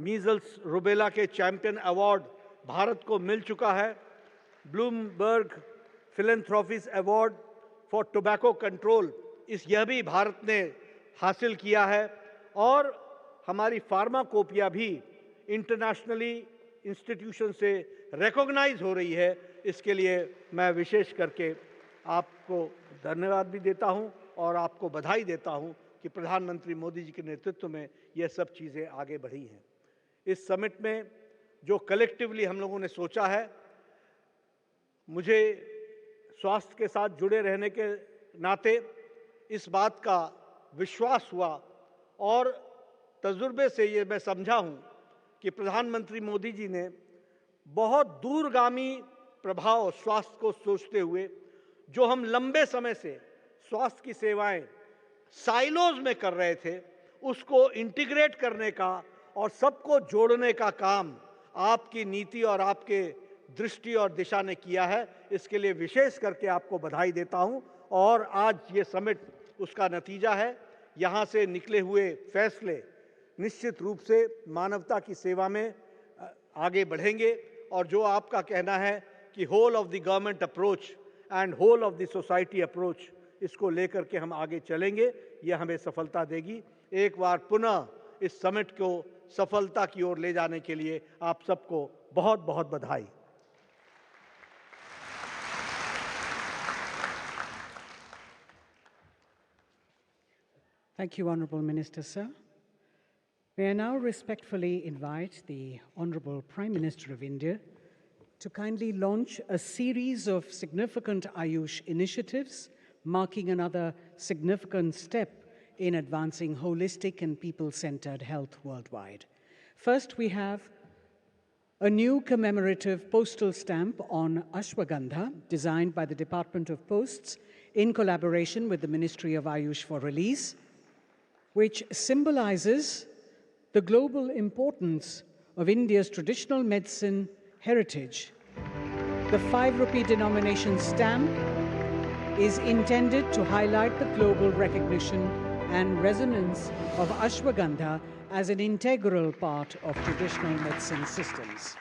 [SPEAKER 11] मीजल्स रुबेला के चैंपियन अवार्ड भारत को मिल चुका है। Bloomberg Philanthropies award for tobacco control यह भी भारत ने हासिल किया है और हमारी फार्माकोपिया भी इंटरनेशनली इंस्टीट्यूशन से रिकॉग्नाइज हो रही है। इसके लिए मैं विशेष करके आपको धन्यवाद भी देता हूं और आपको बधाई देता हूं कि प्रधानमंत्री मोदी जी के नेतृत्व में यह सब चीज़ें आगे बढ़ी हैं। इस समिट में जो कलेक्टिवली हम लोगों ने सोचा है, मुझे स्वास्थ्य के साथ जुड़े रहने के नाते इस बात का विश्वास हुआ और तजुर्बे से ये मैं समझा हूं कि प्रधानमंत्री मोदी जी ने बहुत दूरगामी प्रभाव स्वास्थ्य को सोचते हुए जो हम लंबे समय से स्वास्थ्य की सेवाएं साइलोज में कर रहे थे, उसको इंटीग्रेट करने का और सबको जोड़ने का काम आपकी नीति और आपके दृष्टि और दिशा ने किया है। इसके लिए विशेष करके आपको बधाई देता हूं और आज ये समिट उसका नतीजा है। यहाँ से निकले हुए फैसले निश्चित रूप से मानवता की सेवा में आगे बढ़ेंगे और जो आपका कहना है कि whole of the government approach and whole of the society approach, इसको लेकर के हम आगे चलेंगे, यह हमें सफलता देगी। एक बार पुनः इस समिट को सफलता की ओर ले जाने के लिए आप सबको बहुत बहुत बधाई।
[SPEAKER 3] Thank you, Honourable Minister, sir. May I now respectfully invite the Honourable Prime Minister of India to kindly launch a series of significant Ayush initiatives, marking another significant step in advancing holistic and people-centered health worldwide. First, we have a new commemorative postal stamp on Ashwagandha, designed by the Department of Posts in collaboration with the Ministry of Ayush for release, which symbolizes the global importance of India's traditional medicine heritage. The 5 rupee denomination stamp is intended to highlight the global recognition and resonance of Ashwagandha as an integral part of traditional medicine systems.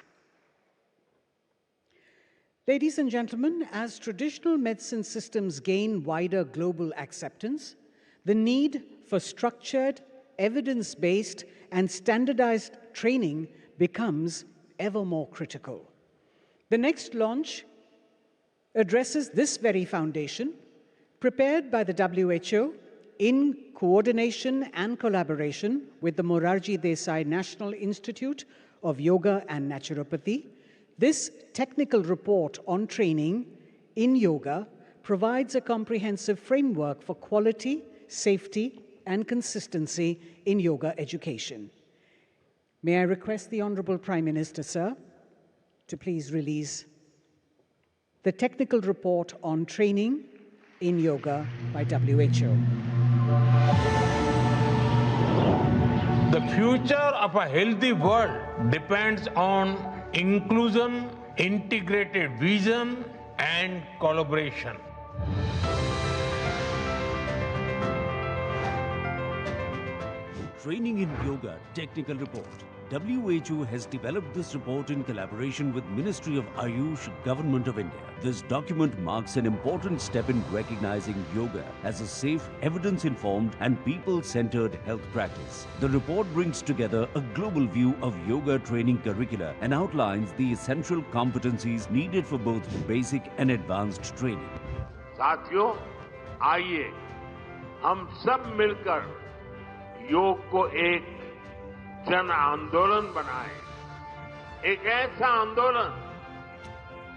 [SPEAKER 3] Ladies and gentlemen, as traditional medicine systems gain wider global acceptance, the need for structured, evidence-based, and standardized training becomes ever more critical. The next launch addresses this very foundation, prepared by the WHO in coordination and collaboration with the Morarji Desai National Institute of Yoga and Naturopathy. This technical report on training in yoga provides a comprehensive framework for quality, safety, and consistency in yoga education. May I request the Honourable Prime Minister, sir, to please release the technical report on training in yoga by WHO.
[SPEAKER 9] The future of a healthy world depends on inclusion, integrated vision, and collaboration.
[SPEAKER 12] Training in Yoga Technical Report. WHO has developed this report in collaboration with Ministry of Ayush, Government of India. This document marks an important step in recognizing yoga as a safe, evidence-informed and people-centered health practice. The report brings together a global view of yoga training curricula and outlines the essential competencies needed for both basic and advanced training.
[SPEAKER 13] साथियों, आइए हम सब मिलकर योग को एक जन आंदोलन बनाए, एक ऐसा आंदोलन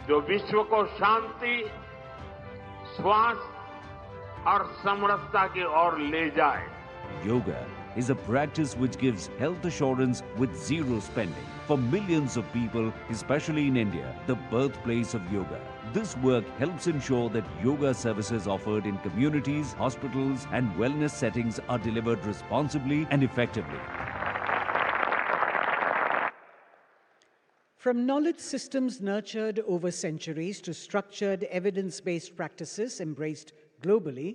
[SPEAKER 13] जो विश्व को शांति, स्वास्थ्य और समरसता की ओर ले जाए.
[SPEAKER 12] Yoga is a practice which gives health assurance with zero spending for millions of people, especially in India, the birthplace of yoga. This work helps ensure that yoga services offered in communities, hospitals, and wellness settings are delivered responsibly and effectively.
[SPEAKER 3] From knowledge systems nurtured over centuries to structured evidence-based practices embraced globally,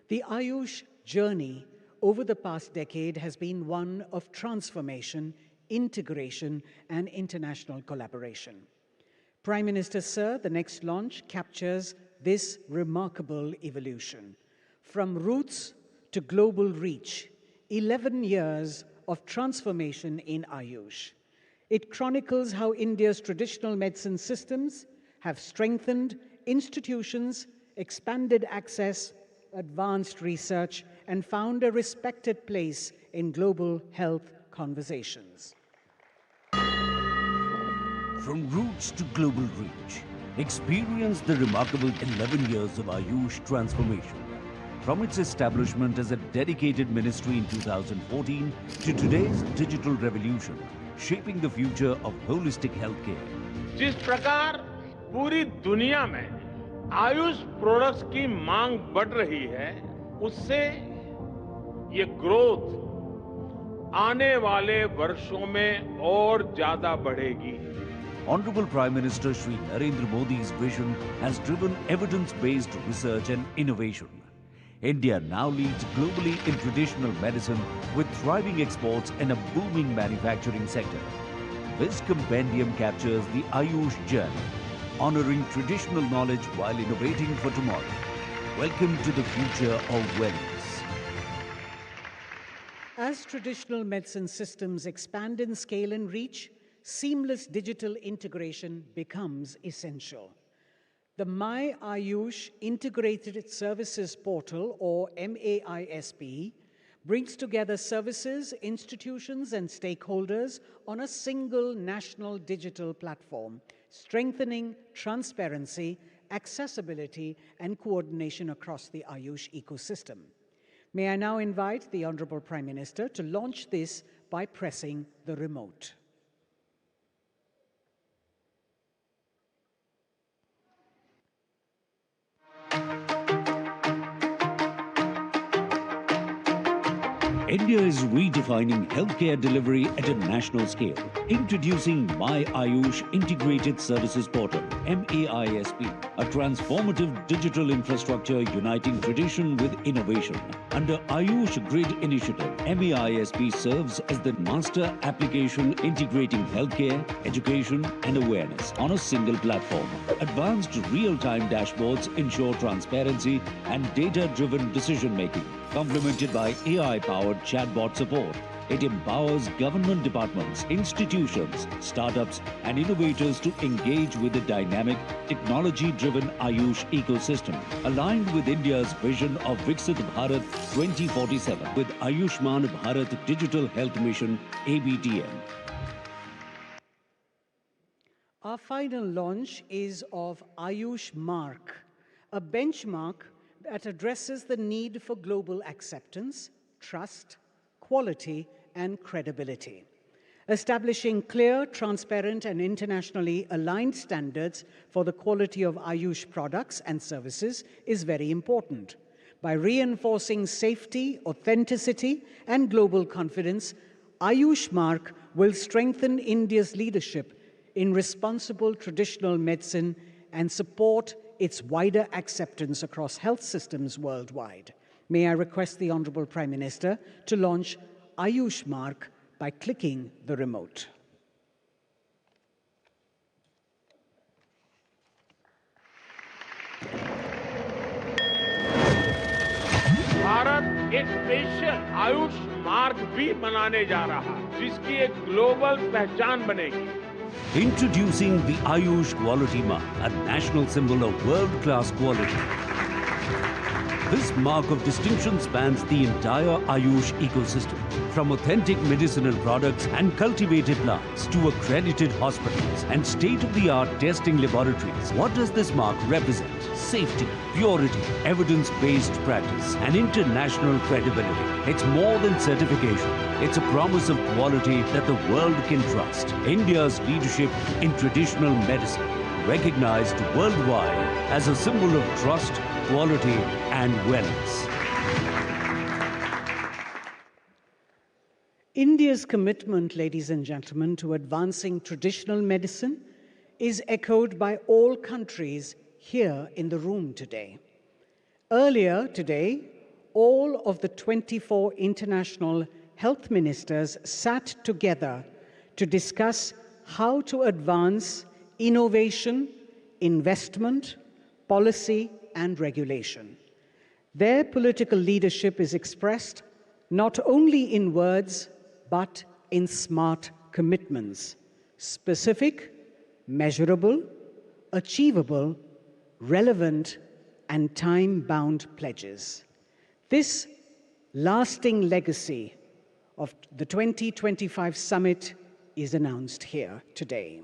[SPEAKER 3] the Ayush journey over the past decade has been one of transformation, integration, and international collaboration. Prime Minister, sir, the next launch captures this remarkable evolution. From roots to global reach, 11 years of transformation in Ayush. It chronicles how India's traditional medicine systems have strengthened institutions, expanded access, advanced research, and found a respected place in global health conversations.
[SPEAKER 12] From roots to global reach, experience the remarkable 11 years of Ayush transformation. From its establishment as a dedicated ministry in 2014 to today's digital revolution, shaping the future of holistic healthcare.
[SPEAKER 13] जिस प्रकार पूरी दुनिया में Ayush products की मांग बढ़ रही है, उससे ये ग्रोथ आने वाले वर्षों में और ज्यादा बढ़ेगी.
[SPEAKER 12] Honorable Prime Minister Shri Narendra Modi's vision has driven evidence-based research and innovation. India now leads globally in traditional medicine with thriving exports and a booming manufacturing sector. This compendium captures the Ayush journey, honoring traditional knowledge while innovating for tomorrow. Welcome to the future of wellness.
[SPEAKER 3] As traditional medicine systems expand in scale and reach, seamless digital integration becomes essential. The My Ayush Integrated Services Portal, or MAISP, brings together services, institutions, and stakeholders on a single national digital platform, strengthening transparency, accessibility, and coordination across the Ayush ecosystem. May I now invite the Honorable Prime Minister to launch this by pressing the remote.
[SPEAKER 12] India is redefining healthcare delivery at a national scale. Introducing My Ayush Integrated Services Portal, MAISP, a transformative digital infrastructure uniting tradition with innovation. Under Ayush Grid Initiative, MAISP serves as the master application integrating healthcare, education, and awareness on a single platform. Advanced real-time dashboards ensure transparency and data-driven decision-making, complemented by AI-powered chatbot support. It empowers government departments, institutions, startups, and innovators to engage with the dynamic, technology-driven Ayush ecosystem, aligned with India's vision of Viksit Bharat 2047 with Ayushman Bharat Digital Health Mission, ABTM.
[SPEAKER 3] Our final launch is of Ayush Mark, a benchmark that addresses the need for global acceptance, trust, quality, and credibility. Establishing clear, transparent, and internationally aligned standards for the quality of Ayush products and services is very important. By reinforcing safety, authenticity, and global confidence, Ayush Mark will strengthen India's leadership in responsible traditional medicine and support its wider acceptance across health systems worldwide. May I request the Honorable Prime Minister to launch Ayush Mark by clicking the remote.
[SPEAKER 13] Bharat एक special Ayush mark भी बनाने जा रहा है, जिसकी एक global पहचान बनेगी.
[SPEAKER 12] Introducing the Ayush Quality Mark, a national symbol of world-class quality. This mark of distinction spans the entire Ayush ecosystem, from authentic medicinal products and cultivated plants to accredited hospitals and state-of-the-art testing laboratories. What does this mark represent? Safety, purity, evidence-based practice, and international credibility. It's more than certification. It's a promise of quality that the world can trust. India's leadership in traditional medicine, recognized worldwide as a symbol of trust, quality, and wellness.
[SPEAKER 3] India's commitment, ladies and gentlemen, to advancing traditional medicine is echoed by all countries here in the room today. Earlier today, all of the 24 international health ministers sat together to discuss how to advance innovation, investment, policy, and regulation. Their political leadership is expressed not only in words, but in smart commitments, specific, measurable, achievable, relevant, and time-bound pledges. This lasting legacy of the 2025 summit is announced here today.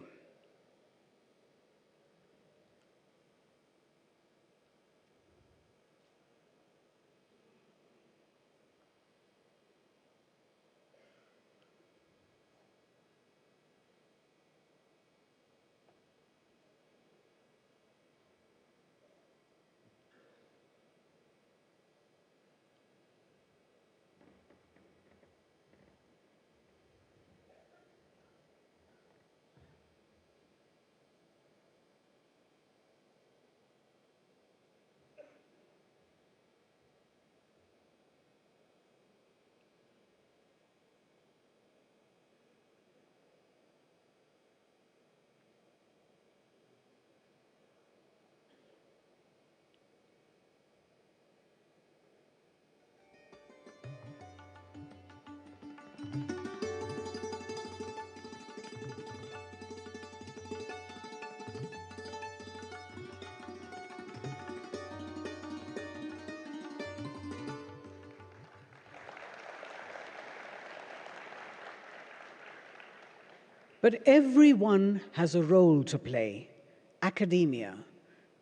[SPEAKER 3] But everyone has a role to play. Academia,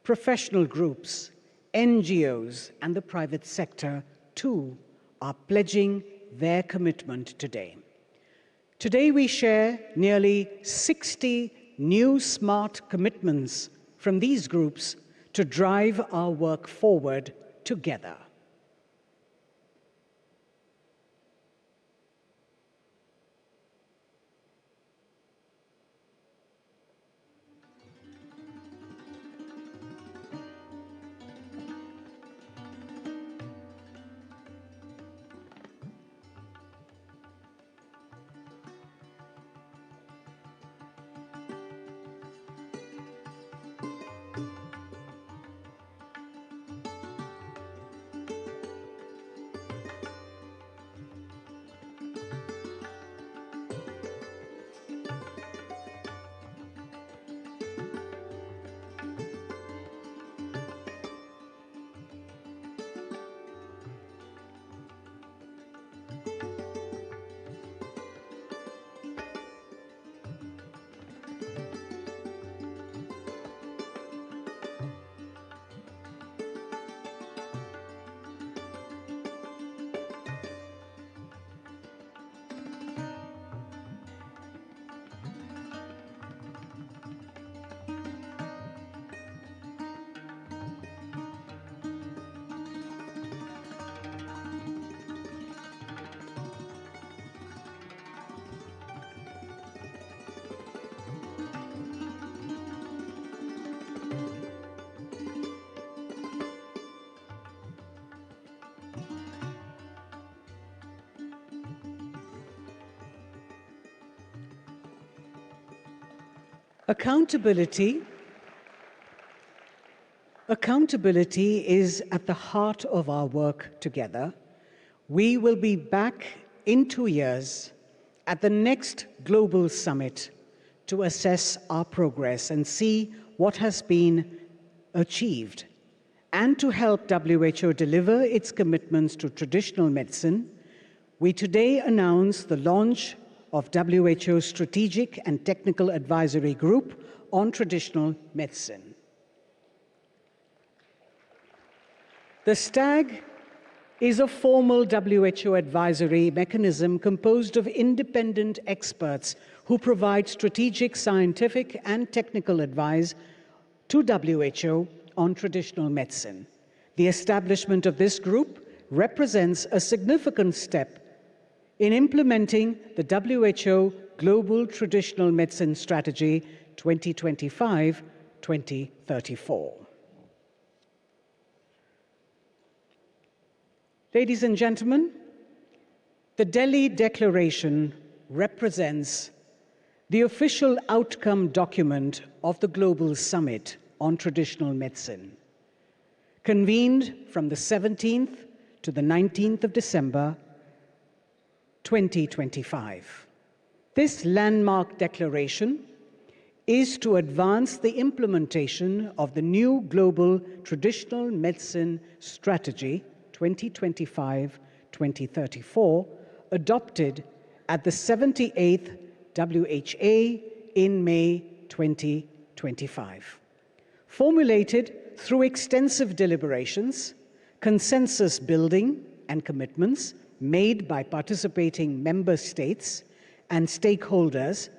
[SPEAKER 3] professional groups, NGOs, and the private sector, too, are pledging their commitment today. Today, we share nearly 60 new smart commitments from these groups to drive our work forward together. Accountability is at the heart of our work together. We will be back in 2 years at the next Global Summit to assess our progress and see what has been achieved. And to help WHO deliver its commitments to traditional medicine, we today announce the launch of WHO's Strategic and Technical Advisory Group on Traditional Medicine. The STAG is a formal WHO advisory mechanism composed of independent experts who provide strategic, scientific, and technical advice to WHO on traditional medicine. The establishment of this group represents a significant step in implementing the WHO Global Traditional Medicine Strategy 2025-2034. Ladies and gentlemen, the Delhi Declaration represents the official outcome document of the Global Summit on Traditional Medicine, convened from the 17th to the 19th of December 2025. This landmark declaration is to advance the implementation of the new Global Traditional Medicine Strategy 2025-2034, adopted at the 78th WHA in May 2025. Formulated through extensive deliberations, consensus building, and commitments made by participating member states and stakeholders,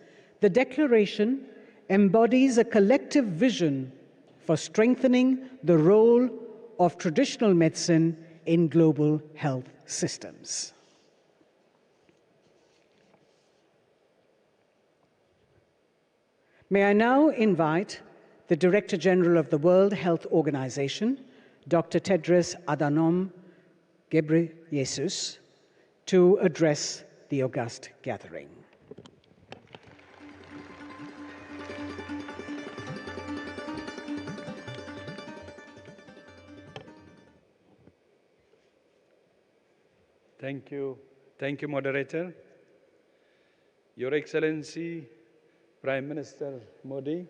[SPEAKER 3] the declaration embodies a collective vision for strengthening the role of traditional medicine in global health systems. May I now invite the Director General of the World Health Organization, Dr. Tedros Adhanom Ghebreyesus, to address the august gathering.
[SPEAKER 14] Thank you. Thank you, Moderator. Your Excellency, Prime Minister Modi,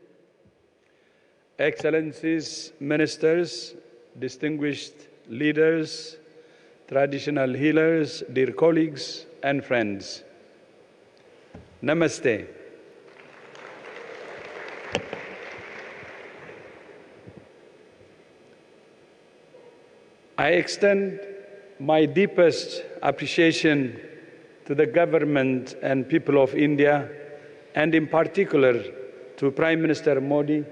[SPEAKER 14] Excellencies, Ministers, distinguished leaders, traditional healers, dear colleagues and friends. Namaste. I extend my deepest appreciation to the government and people of India, and in particular to Prime Minister Modi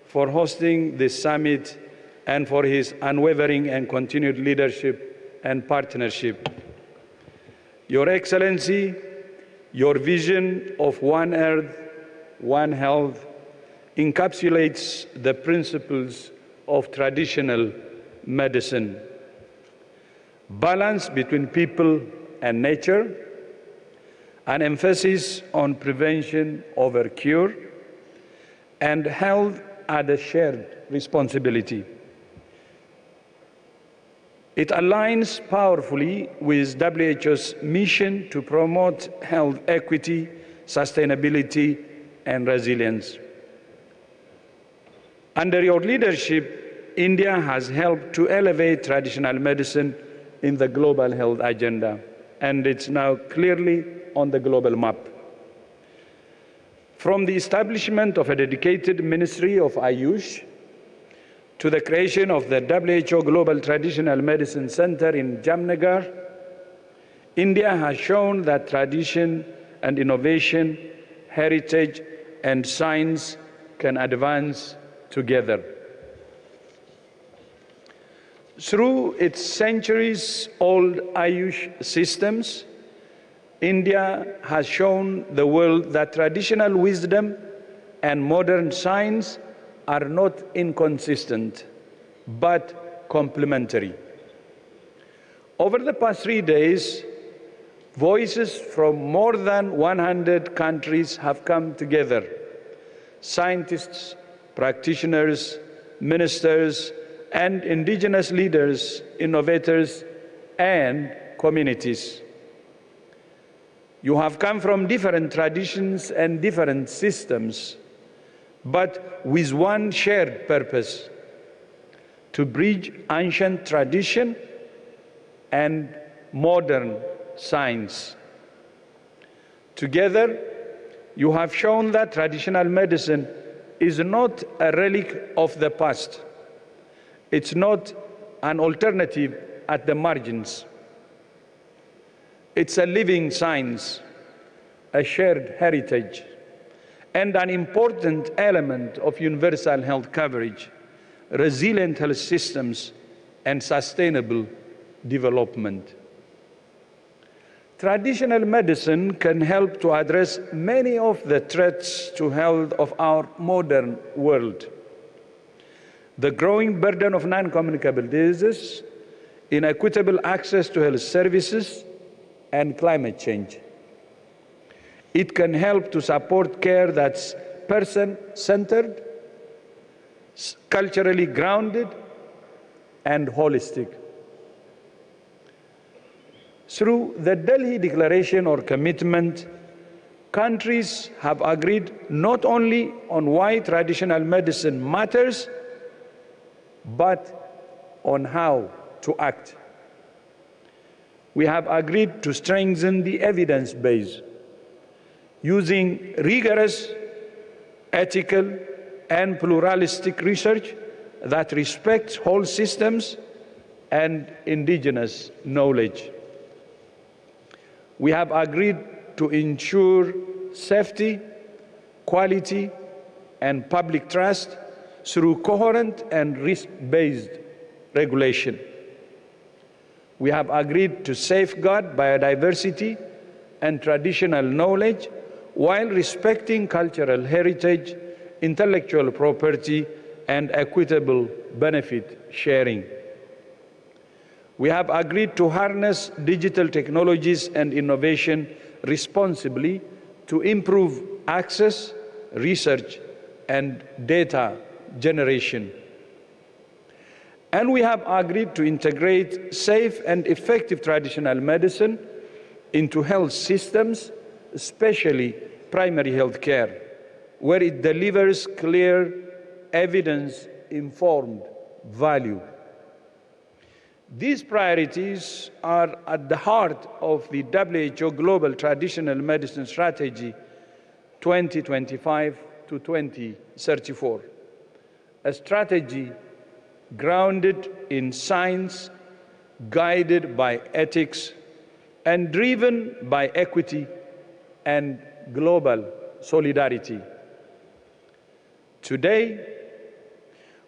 [SPEAKER 14] for hosting this summit and for his unwavering and continued leadership and partnership. Your Excellency, your vision of One Earth, One Health encapsulates the principles of traditional medicine. Balance between people and nature, an emphasis on prevention over cure, and health as a shared responsibility. It aligns powerfully with WHO's mission to promote health equity, sustainability, and resilience. Under your leadership, India has helped to elevate traditional medicine in the global health agenda, and it's now clearly on the global map. From the establishment of a dedicated Ministry of Ayush to the creation of the WHO Global Traditional Medicine Center in Jamnagar, India has shown that tradition and innovation, heritage and science can advance together. Through its centuries-old Ayush systems, India has shown the world that traditional wisdom and modern science are not inconsistent, but complementary. Over the past 3 days, voices from more than 100 countries have come together. Scientists, practitioners, ministers, and indigenous leaders, innovators, and communities. You have come from different traditions and different systems, but with one shared purpose: to bridge ancient tradition and modern science. Together, you have shown that traditional medicine is not a relic of the past. It's not an alternative at the margins. It's a living science, a shared heritage, and an important element of universal health coverage, resilient health systems, and sustainable development. Traditional medicine can help to address many of the threats to health of our modern world. The growing burden of non-communicable diseases, inequitable access to health services, and climate change. It can help to support care that's person-centered, culturally grounded, and holistic. Through the Delhi Declaration or Commitment, countries have agreed not only on why traditional medicine matters, but on how to act. We have agreed to strengthen the evidence base, using rigorous, ethical, and pluralistic research that respects whole systems and indigenous knowledge. We have agreed to ensure safety, quality, and public trust through coherent and risk-based regulation. We have agreed to safeguard biodiversity and traditional knowledge while respecting cultural heritage, intellectual property, and equitable benefit sharing. We have agreed to harness digital technologies and innovation responsibly to improve access, research, and data generation. And we have agreed to integrate safe and effective traditional medicine into health systems, especially primary health care, where it delivers clear, evidence-informed value. These priorities are at the heart of the WHO Global Traditional Medicine Strategy 2025 to 2034, a strategy grounded in science, guided by ethics, and driven by equity and global solidarity. Today,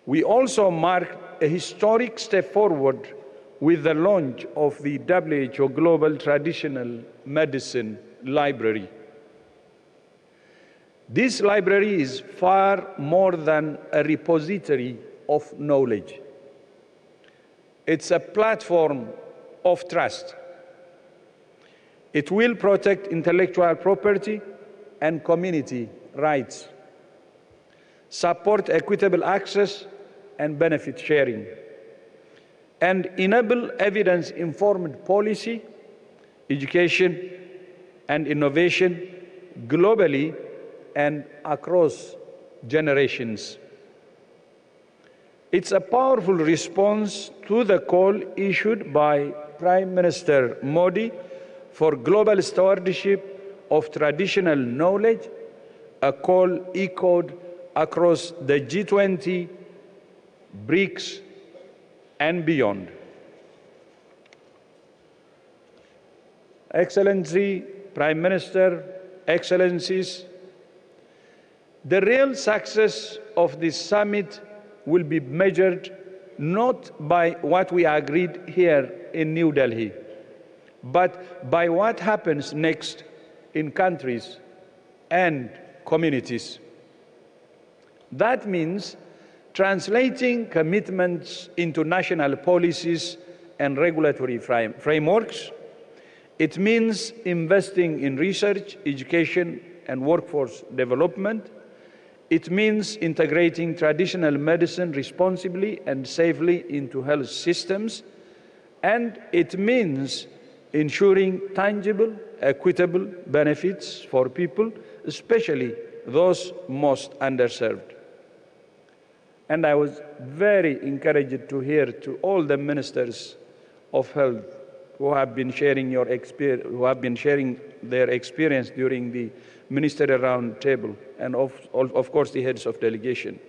[SPEAKER 14] we also mark a historic step forward with the launch of the WHO Global Traditional Medicine Library. This library is far more than a repository of knowledge. It's a platform of trust. It will protect intellectual property and community rights, support equitable access and benefit sharing, and enable evidence-informed policy, education, and innovation globally and across generations. It's a powerful response to the call issued by Prime Minister Modi for global stewardship of traditional knowledge, a call echoed across the G20, BRICS, and beyond. Excellency, Prime Minister, Excellencies, the real success of this summit will be measured not by what we agreed here in New Delhi, but by what happens next in countries and communities. That means translating commitments into national policies and regulatory frameworks. It means investing in research, education, and workforce development. It means integrating traditional medicine responsibly and safely into health systems. And it means ensuring tangible, equitable benefits for people, especially those most underserved. And I was very encouraged to hear to all the ministers of health who have been sharing their experience during the ministerial roundtable, and of course the heads of delegation.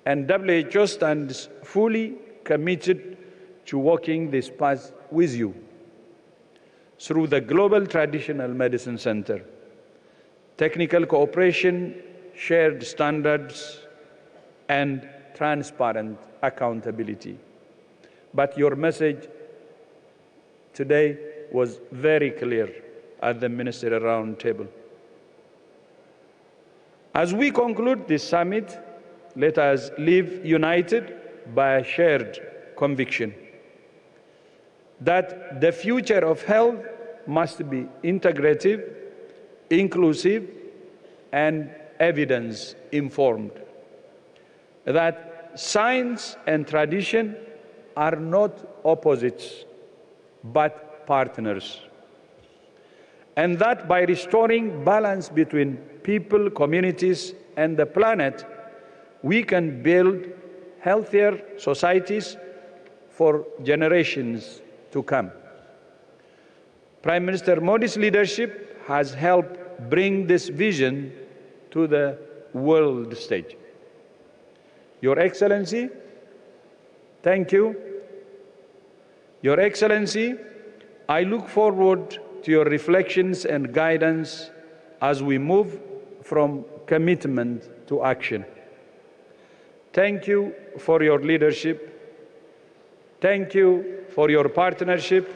[SPEAKER 14] And WHO stands fully committed to walking this path with you through the Global Traditional Medicine Center, technical cooperation, shared standards, and transparent accountability. But your message today was very clear at the ministerial roundtable. As we conclude this summit, let us live united by a shared conviction that the future of health must be integrative, inclusive, and evidence-informed. That science and tradition are not opposites, but partners. And that by restoring balance between people, communities, and the planet, we can build healthier societies for generations to come. Prime Minister Modi's leadership has helped bring this vision to the world stage. Your Excellency, thank you. Your Excellency, I look forward to your reflections and guidance as we move from commitment to action. Thank you for your leadership. Thank you for your partnership.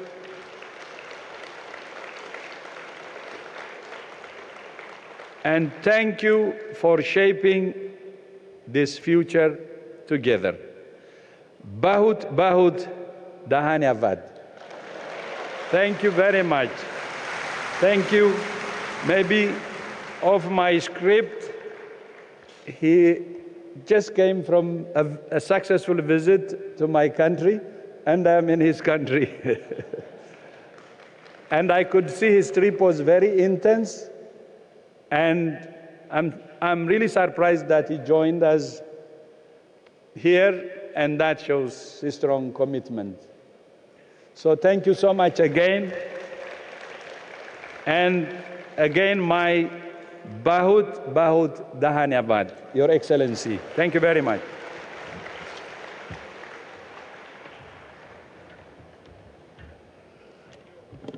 [SPEAKER 14] And thank you for shaping this future together. Bahut Dhanyavad. Thank you very much. Thank you. Maybe of my script, he just came from a successful visit to my country, and I'm in his country. And I could see his trip was very intense, and I'm really surprised that he joined us here, and that shows his strong commitment. So thank you so much again. And again, my Bahut Dhanyavad, Your Excellency. Thank you very much.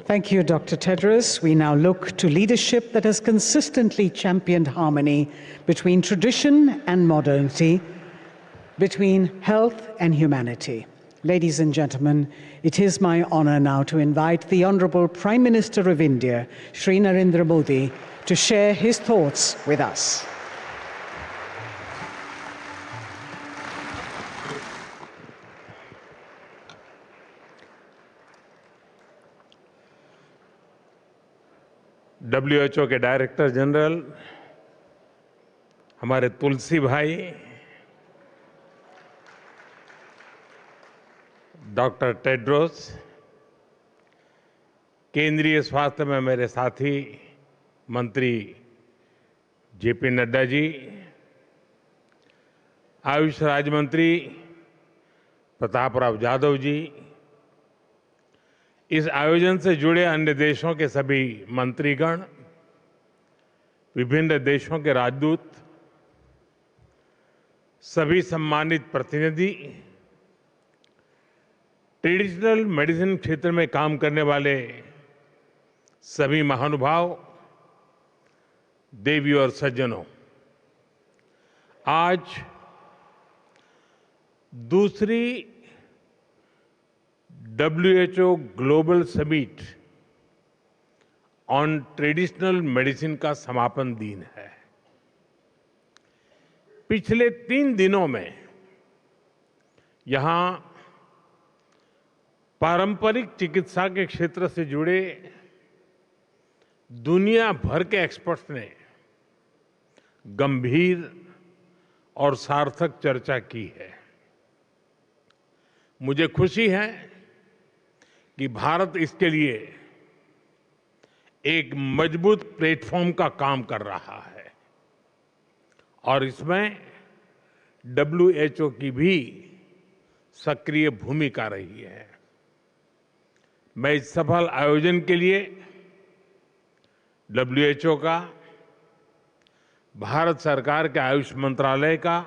[SPEAKER 3] Thank you, Dr. Tedros. We now look to leadership that has consistently championed harmony between tradition and modernity, between health and humanity. Ladies and gentlemen, it is my honor now to invite the Honorable Prime Minister of India, Shri Narendra Modi, to share his thoughts with us.
[SPEAKER 9] WHO के director general हमारे तुलसी भाई, doctor Tedros, केंद्रीय स्वास्थ्य में मेरे साथी मंत्री JP Nadda ji, Ayush राज्य मंत्री प्रतापराव जाधव जी, इस आयोजन से जुड़े अन्य देशों के सभी मंत्रीगण, विभिन्न देशों के राजदूत, सभी सम्मानित प्रतिनिधि, ट्रेडिशनल मेडिसिन क्षेत्र में काम करने वाले सभी महानुभाव, देवी और सज्जनों, आज दूसरी WHO global summit on traditional medicine का समापन दिन है। पिछले 3 दिनों में यहां पारंपरिक चिकित्सा के क्षेत्र से जुड़े दुनिया भर के एक्सपर्ट्स ने गंभीर और सार्थक चर्चा की है। मुझे खुशी है कि भारत इसके लिए एक मजबूत प्लेटफॉर्म का काम कर रहा है और इसमें WHO की भी सक्रिय भूमिका रही है। मैं इस सफल आयोजन के लिए WHO का, भारत सरकार के आयुष मंत्रालय का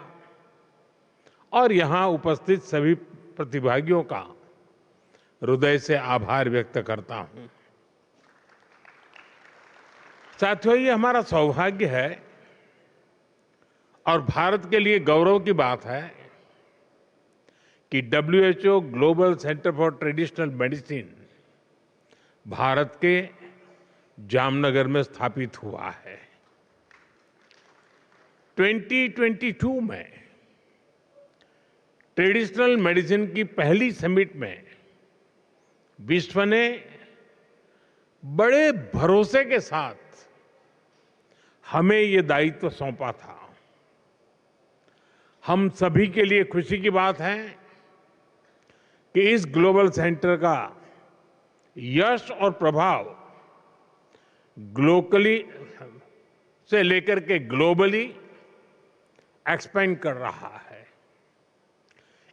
[SPEAKER 9] और यहां उपस्थित सभी प्रतिभागियों का हृदय से आभार व्यक्त करता हूं। साथियों, ये हमारा सौभाग्य है और भारत के लिए गौरव की बात है कि WHO global centre for traditional medicine
[SPEAKER 13] Bharat के जामनगर में स्थापित हुआ है। 2022 में ट्रेडिशनल मेडिसिन की पहली समिट में विश्व ने बड़े भरोसे के साथ हमें ये दायित्व सौंपा था। हम सभी के लिए खुशी की बात है कि इस ग्लोबल सेंटर का यश और प्रभाव लोकली से लेकर के ग्लोबली एक्सपेंड कर रहा है।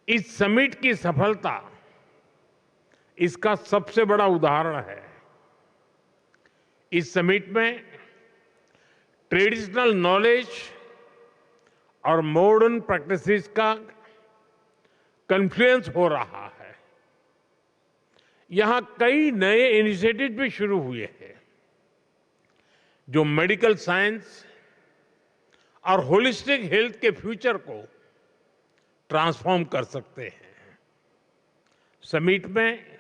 [SPEAKER 13] इस समिट की सफलता इसका सबसे बड़ा उदाहरण है। इस समिट में ट्रेडिशनल नॉलेज और मॉडर्न प्रैक्टिसेस का कॉन्फ्लुएंस हो रहा है। यहां कई नए इनिशिएटिव भी शुरू हुए हैं जो मेडिकल साइंस और होलिस्टिक हेल्थ के फ्यूचर को ट्रांसफॉर्म कर सकते हैं। समिट में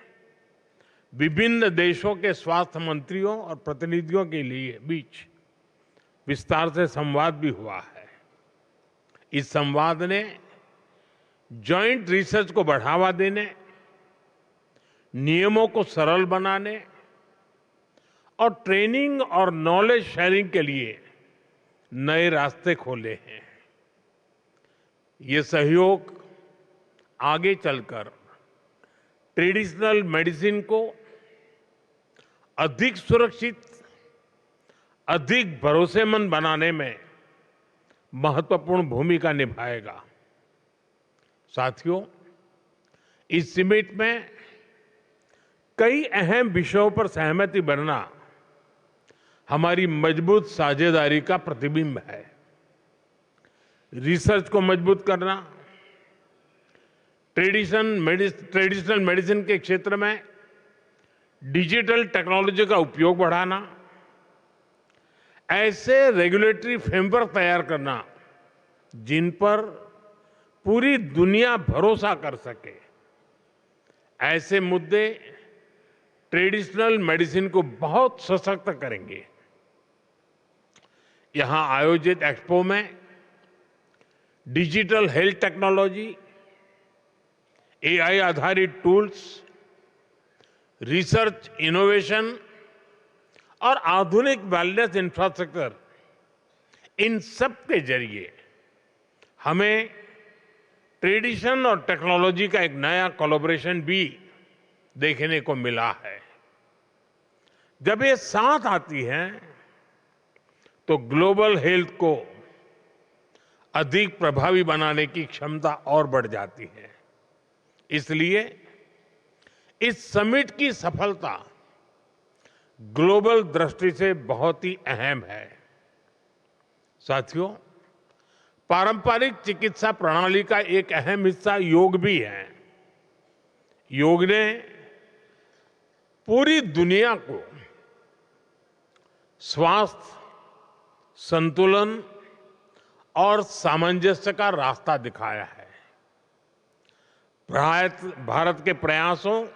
[SPEAKER 13] विभिन्न देशों के स्वास्थ्य मंत्रियों और प्रतिनिधियों के लिए बीच विस्तार से संवाद भी हुआ है। इस संवाद ने जॉइंट रिसर्च को बढ़ावा देने, नियमों को सरल बनाने और ट्रेनिंग और नॉलेज शेयरिंग के लिए नए रास्ते खोले हैं। ये सहयोग आगे चलकर ट्रेडिशनल मेडिसिन को अधिक सुरक्षित, अधिक भरोसेमंद बनाने में महत्वपूर्ण भूमिका निभाएगा। साथियों, इस समिट में कई अहम विषयों पर सहमति बनना हमारी मजबूत साझेदारी का प्रतिबिंब है। रिसर्च को मजबूत करना, ट्रेडिशनल मेडिसिन के क्षेत्र में डिजिटल टेक्नोलॉजी का उपयोग बढ़ाना, ऐसे रेगुलेटरी फ्रेमवर्क तैयार करना जिन पर पूरी दुनिया भरोसा कर सके, ऐसे मुद्दे ट्रेडिशनल मेडिसिन को बहुत सशक्त करेंगे। यहां आयोजित एक्सपो में डिजिटल हेल्थ टेक्नोलॉजी, एआई आधारित टूल्स, रिसर्च इनोवेशन और आधुनिक वेलनेस इंफ्रास्ट्रक्चर, इन सब के जरिए हमें ट्रेडिशन और टेक्नोलॉजी का एक नया कोलैबोरेशन भी देखने को मिला है। जब ये साथ आती हैं तो ग्लोबल हेल्थ को अधिक प्रभावी बनाने की क्षमता और बढ़ जाती है। इसलिए इस समिट की सफलता ग्लोबल दृष्टि से बहुत ही अहम है। साथियों, पारंपरिक चिकित्सा प्रणाली का एक अहम हिस्सा योग भी है। योग ने पूरी दुनिया को स्वास्थ्य, संतुलन और सामंजस्य का रास्ता दिखाया है। भारत के प्रयासों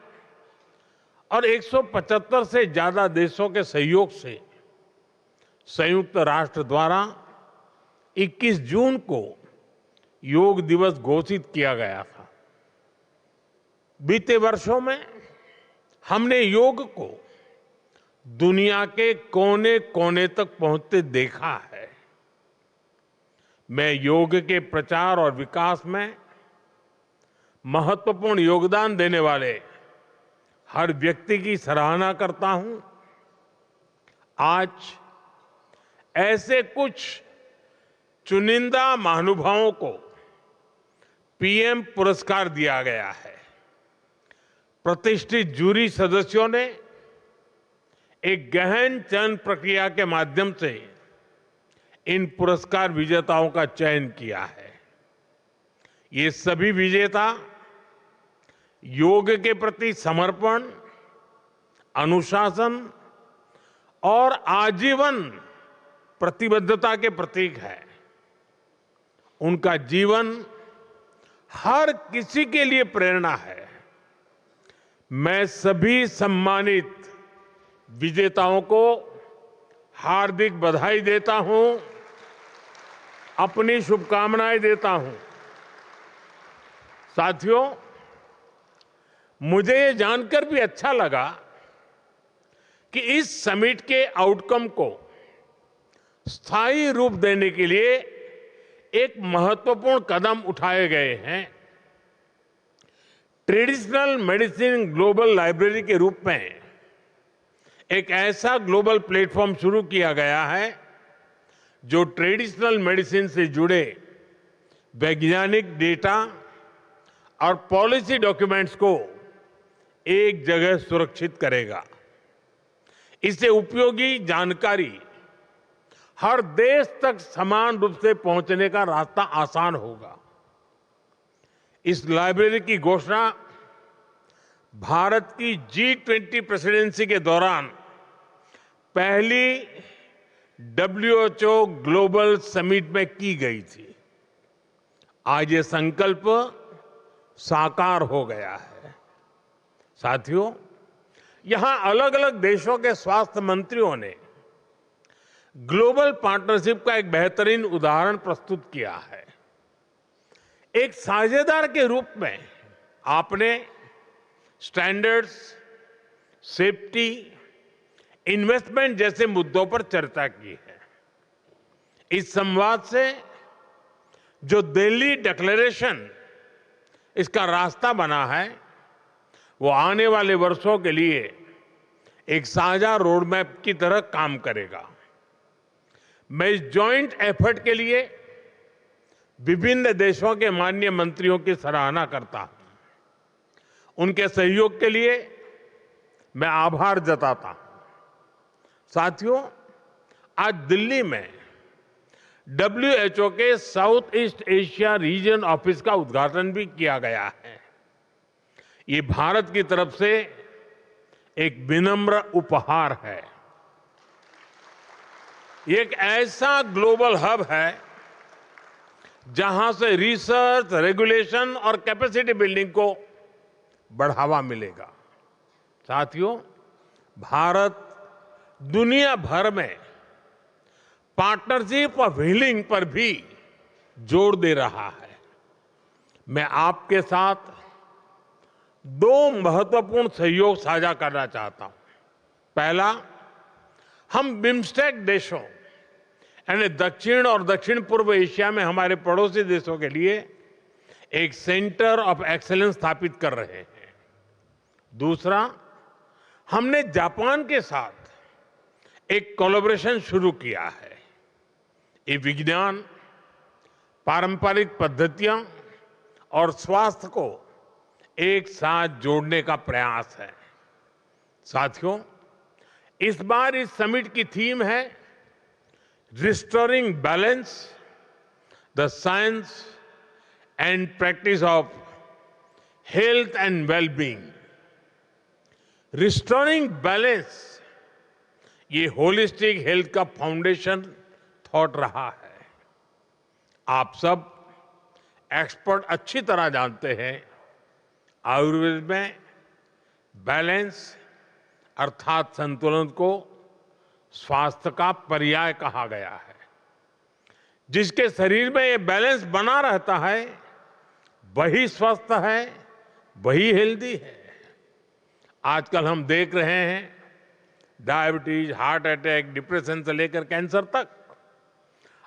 [SPEAKER 13] और 175 से ज्यादा देशों के सहयोग से संयुक्त राष्ट्र द्वारा 21 जून को योग दिवस घोषित किया गया था। बीते वर्षों में हमने योग को दुनिया के कोने कोने तक पहुंचते देखा है। मैं योग के प्रचार और विकास में महत्वपूर्ण योगदान देने वाले हर व्यक्ति की सराहना करता हूं। आज ऐसे कुछ चुनिंदा महानुभावों को पीएम पुरस्कार दिया गया है। प्रतिष्ठित जूरी सदस्यों ने एक गहन चयन प्रक्रिया के माध्यम से इन पुरस्कार विजेताओं का चयन किया है। ये सभी विजेता योग के प्रति समर्पण, अनुशासन और आजीवन प्रतिबद्धता के प्रतीक है। उनका जीवन हर किसी के लिए प्रेरणा है। मैं सभी सम्मानित विजेताओं को हार्दिक बधाई देता हूं, अपनी शुभकामनाएं देता हूं। साथियों, मुझे ये जानकर भी अच्छा लगा कि इस समिट के आउटकम को स्थायी रूप देने के लिए एक महत्वपूर्ण कदम उठाए गए हैं। ट्रेडिशनल मेडिसिन ग्लोबल लाइब्रेरी के रूप में एक ऐसा ग्लोबल प्लेटफॉर्म शुरू किया गया है जो ट्रेडिशनल मेडिसिन से जुड़े वैज्ञानिक डेटा और पॉलिसी डॉक्यूमेंट्स को एक जगह सुरक्षित करेगा। इससे उपयोगी जानकारी हर देश तक समान रूप से पहुंचने का रास्ता आसान होगा। इस लाइब्रेरी की घोषणा भारत की G20 प्रेसिडेंसी के दौरान पहली WHO ग्लोबल समिट में की गई थी। आज ये संकल्प साकार हो गया है। साथियों, यहां अलग अलग देशों के स्वास्थ्य मंत्रियों ने ग्लोबल पार्टनरशिप का एक बेहतरीन उदाहरण प्रस्तुत किया है। एक साझेदार के रूप में आपने स्टैंडर्ड्स, सेफ्टी, इन्वेस्टमेंट जैसे मुद्दों पर चर्चा की है। इस संवाद से जो दिल्ली डिक्लेरेशन इसका रास्ता बना है, वो आने वाले वर्षों के लिए एक साझा रोड मैप की तरह काम करेगा। मैं इस जॉइंट एफर्ट के लिए विभिन्न देशों के माननीय मंत्रियों की सराहना करता हूं। उनके सहयोग के लिए मैं आभार जताता हूं। साथियों, आज दिल्ली में WHO के south East Asia reason office का उद्घाटन भी किया गया है। ये भारत की तरफ से एक विनम्र उपहार है। ये एक ऐसा ग्लोबल हब है जहां से रिसर्च, रेगुलेशन और कैपेसिटी बिल्डिंग को बढ़ावा मिलेगा। साथियों, भारत दुनिया भर में पार्टनरशिप ऑफ हीलिंग पर भी जोर दे रहा है। मैं आपके साथ दो महत्वपूर्ण सहयोग साझा करना चाहता हूं। पहला, हम बिम्स्टेक देशों यानी दक्षिण और दक्षिण पूर्व एशिया में हमारे पड़ोसी देशों के लिए एक सेंटर ऑफ एक्सीलेंस स्थापित कर रहे हैं। दूसरा, हमने जापान के साथ एक कोलैबोरेशन शुरू किया है। ये विज्ञान, पारंपरिक पद्धतियां और स्वास्थ्य को एक साथ जोड़ने का प्रयास है। साथियों, इस बार इस समिट की थीम है restoring balance, the science and practice of health and wellbeing. Restoring balance ये होलिस्टिक हेल्थ का फाउंडेशन थॉट रहा है। आप सब एक्सपर्ट अच्छी तरह जानते हैं, आयुर्वेद में बैलेंस अर्थात संतुलन को स्वास्थ्य का पर्याय कहा गया है। जिसके शरीर में ये बैलेंस बना रहता है वही स्वस्थ है, वही हेल्दी है। आजकल हम देख रहे हैं डायबिटीज, हार्ट अटैक, डिप्रेशन से लेकर कैंसर तक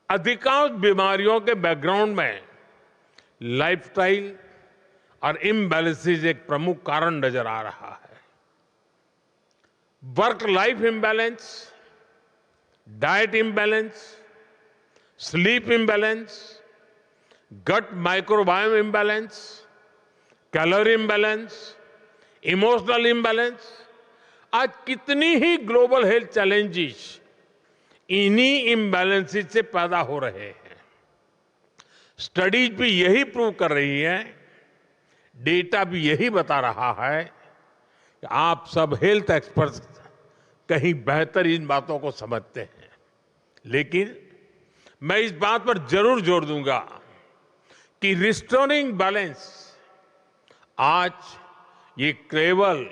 [SPEAKER 13] अधिकांश बीमारियों के बैकग्राउंड में लाइफस्टाइल और इम्बैलेंसेस एक प्रमुख कारण नजर आ रहा है। Work life imbalance, diet imbalance, sleep imbalance, gut microbiome imbalance, calorie imbalance, emotional imbalance, आज कितनी ही ग्लोबल हेल्थ चैलेंजेस इन्हीं इम्बैलेंसेस से पैदा हो रहे हैं। स्टडीज भी यही प्रूव कर रही है, डेटा भी यही बता रहा है कि आप सब हेल्थ एक्सपर्ट्स कहीं बेहतर इन बातों को समझते हैं। लेकिन मैं इस बात पर जरूर जोर दूंगा कि रिस्टोरिंग बैलेंस आज ये केवल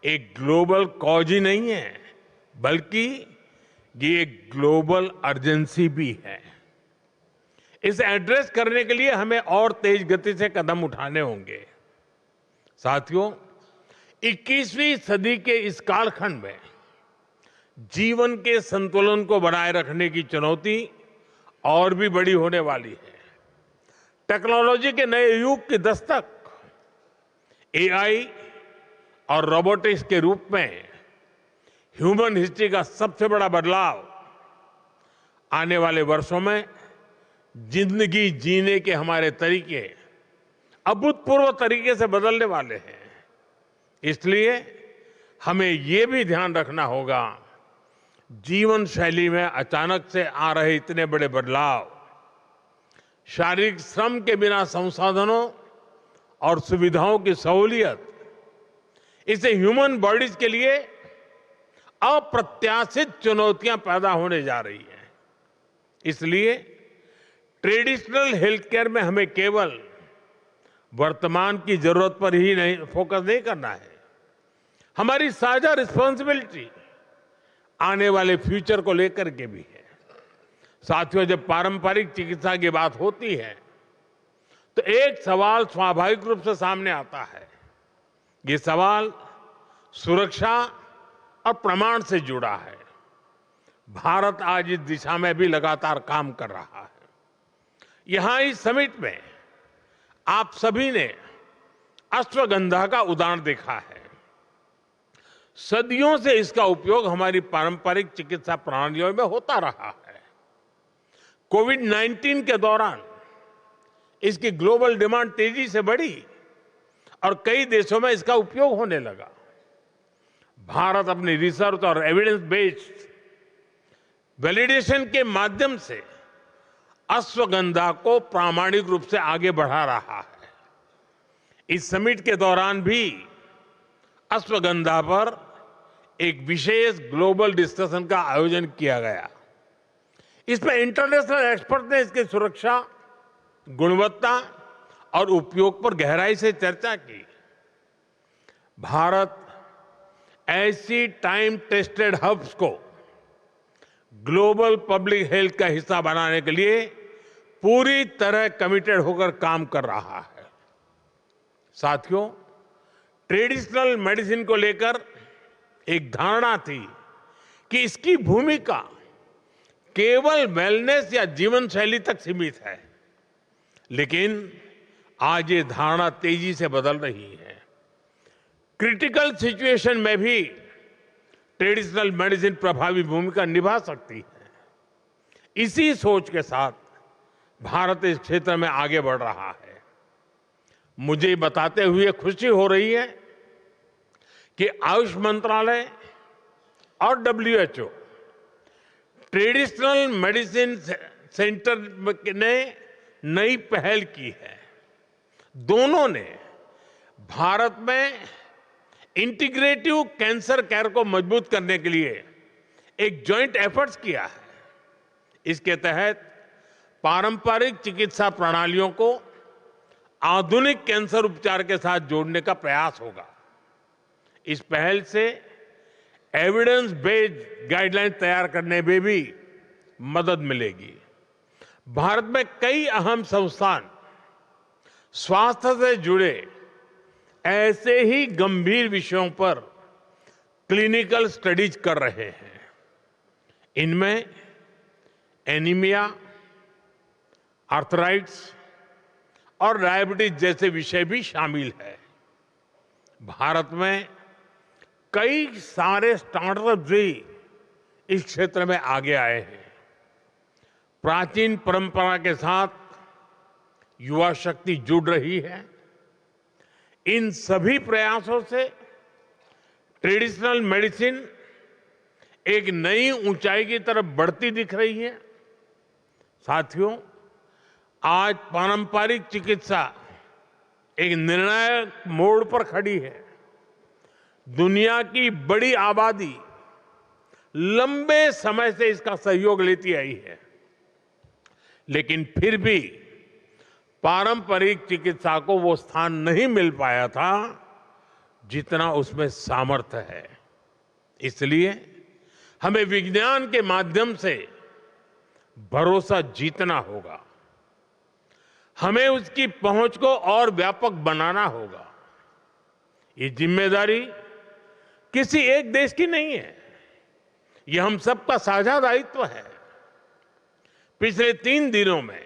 [SPEAKER 13] एक ग्लोबल कॉज ही नहीं है, बल्कि ये एक ग्लोबल अर्जेंसी भी है। इसे एड्रेस करने के लिए हमें और तेज गति से कदम उठाने होंगे। साथियों, 21वीं सदी के इस कालखंड में जीवन के संतुलन को बनाए रखने की चुनौती और भी बड़ी होने वाली है। टेक्नोलॉजी के नए युग की दस्तक एआई और रोबोटिक्स के रूप में ह्यूमन हिस्ट्री का सबसे बड़ा बदलाव आने वाले वर्षों में जिंदगी जीने के हमारे तरीके अभूतपूर्व तरीके से बदलने वाले हैं। इसलिए हमें ये भी ध्यान रखना होगा, जीवन शैली में अचानक से आ रहे इतने बड़े बदलाव शारीरिक श्रम के बिना संसाधनों और सुविधाओं की सहूलियत, इससे ह्यूमन बॉडीज के लिए अप्रत्याशित चुनौतियां पैदा होने जा रही हैं। इसलिए ट्रेडिशनल हेल्थ केयर में हमें केवल वर्तमान की जरूरत पर ही नहीं फोकस नहीं करना है। हमारी साझा रिस्पॉन्सिबिलिटी आने वाले फ्यूचर को लेकर के भी है। साथियों, जब पारंपरिक चिकित्सा की बात होती है तो एक सवाल स्वाभाविक रूप से सामने आता है। ये सवाल सुरक्षा और प्रमाण से जुड़ा है। भारत आज इस दिशा में भी लगातार काम कर रहा है। यहां इस समिट में आप सभी ने अश्वगंधा का उदाहरण देखा है। सदियों से इसका उपयोग हमारी पारंपरिक चिकित्सा प्रणालियों में होता रहा है। कोविड-19 के दौरान इसकी ग्लोबल डिमांड तेजी से बढ़ी और कई देशों में इसका उपयोग होने लगा। भारत अपनी रिसर्च और एविडेंस बेस्ड वैलिडेशन के माध्यम से अश्वगंधा को प्रामाणिक रूप से आगे बढ़ा रहा है। इस समिट के दौरान भी अश्वगंधा पर एक विशेष ग्लोबल डिस्कशन का आयोजन किया गया। इसमें इंटरनेशनल एक्सपर्ट ने इसकी सुरक्षा, गुणवत्ता और उपयोग पर गहराई से चर्चा की। भारत ऐसी टाइम टेस्टेड हब्स को ग्लोबल पब्लिक हेल्थ का हिस्सा बनाने के लिए पूरी तरह कमिटेड होकर काम कर रहा है। साथियों, ट्रेडिशनल मेडिसिन को लेकर एक धारणा थी कि इसकी भूमिका केवल वेलनेस या जीवन शैली तक सीमित है, लेकिन आज ये धारणा तेजी से बदल रही है। क्रिटिकल सिचुएशन में भी ट्रेडिशनल मेडिसिन प्रभावी भूमिका निभा सकती है। इसी सोच के साथ भारत इस क्षेत्र में आगे बढ़ रहा है। मुझे बताते हुए खुशी हो रही है कि आयुष मंत्रालय और WHO ट्रेडिशनल मेडिसिन सेंटर ने नई पहल की है। दोनों ने भारत में इंटीग्रेटिव कैंसर केयर को मजबूत करने के लिए एक जॉइंट एफर्ट्स किया है। इसके तहत पारंपरिक चिकित्सा प्रणालियों को आधुनिक कैंसर उपचार के साथ जोड़ने का प्रयास होगा। इस पहल से एविडेंस बेस्ड गाइडलाइन तैयार करने में भी मदद मिलेगी। भारत में कई अहम संस्थान स्वास्थ्य से जुड़े ऐसे ही गंभीर विषयों पर क्लिनिकल स्टडीज कर रहे हैं। इनमें एनीमिया, आर्थराइटिस और डायबिटीज जैसे विषय भी शामिल है। भारत में कई सारे स्टार्टअप भी इस क्षेत्र में आगे आए हैं। प्राचीन परंपरा के साथ युवा शक्ति जुड़ रही है। इन सभी प्रयासों से ट्रेडिशनल मेडिसिन एक नई ऊंचाई की तरफ बढ़ती दिख रही है। साथियों, आज पारंपरिक चिकित्सा एक निर्णायक मोड़ पर खड़ी है। दुनिया की बड़ी आबादी लंबे समय से इसका सहयोग लेती आई है, लेकिन फिर भी पारंपरिक चिकित्सा को वो स्थान नहीं मिल पाया था जितना उसमें सामर्थ्य है। इसलिए हमें विज्ञान के माध्यम से भरोसा जीतना होगा। हमें उसकी पहुंच को और व्यापक बनाना होगा। ये जिम्मेदारी किसी एक देश की नहीं है, ये हम सबका साझा दायित्व है। पिछले 3 दिनों में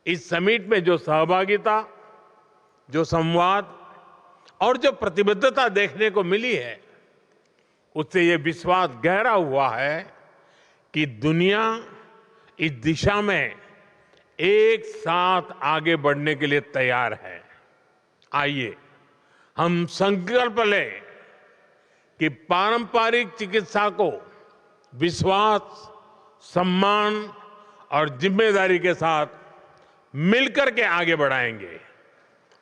[SPEAKER 13] इस समिट में जो सहभागिता, जो संवाद और जो प्रतिबद्धता देखने को मिली है, उससे ये विश्वास गहरा हुआ है कि दुनिया इस दिशा में एक साथ आगे बढ़ने के लिए तैयार है। आइए हम संकल्प लें कि पारंपरिक चिकित्सा को विश्वास, सम्मान और जिम्मेदारी के साथ मिलकर के आगे बढ़ाएंगे।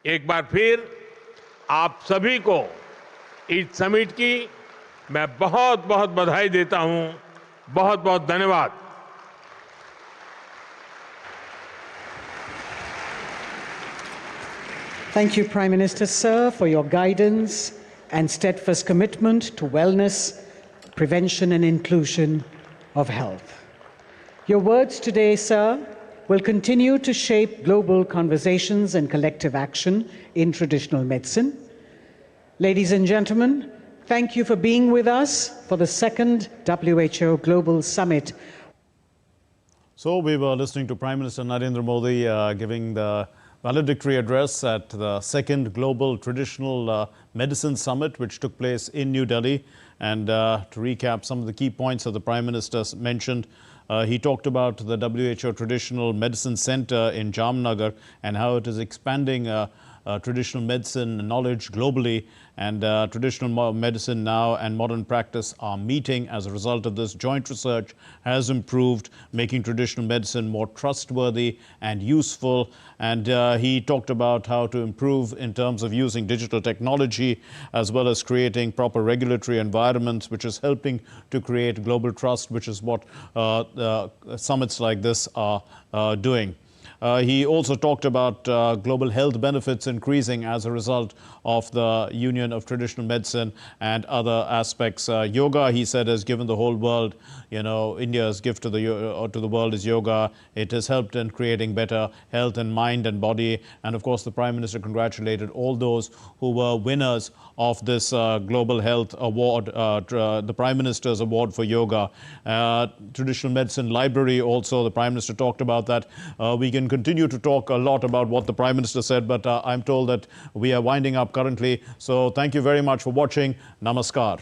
[SPEAKER 13] एक बार फिर आप सभी को इस समिट की मैं बहुत बहुत बधाई देता हूं। बहुत बहुत धन्यवाद।
[SPEAKER 3] Thank you, Prime Minister, sir, for your guidance and steadfast commitment to wellness, prevention and inclusion of health. Your words today, sir, will continue to shape global conversations and collective action in traditional medicine. Ladies and gentlemen, thank you for being with us for the second WHO Global Summit.
[SPEAKER 1] So we were listening to Prime Minister Narendra Modi giving the valedictory address at the second Global Traditional Medicine Summit, which took place in New Delhi. And to recap some of the key points that the Prime Minister mentioned, he talked about the WHO Traditional Medicine Center in Jamnagar and how it is expanding traditional medicine knowledge globally, and traditional medicine now and modern practice are meeting. As a result of this, joint research has improved, making traditional medicine more trustworthy and useful. And he talked about how to improve in terms of using digital technology, as well as creating proper regulatory environments, which is helping to create global trust, which is what summits like this are doing. He also talked about global health benefits increasing as a result of the union of traditional medicine and other aspects. Yoga, he said, has given the whole world, India's gift to the world is yoga. It has helped in creating better health in mind and body. And of course, the Prime Minister congratulated all those who were winners of this Global Health Award, the Prime Minister's Award for Yoga. Traditional Medicine Library also, the Prime Minister talked about that. We can continue to talk a lot about what the Prime Minister said, but I'm told that we are winding up currently. So thank you very much for watching. Namaskar.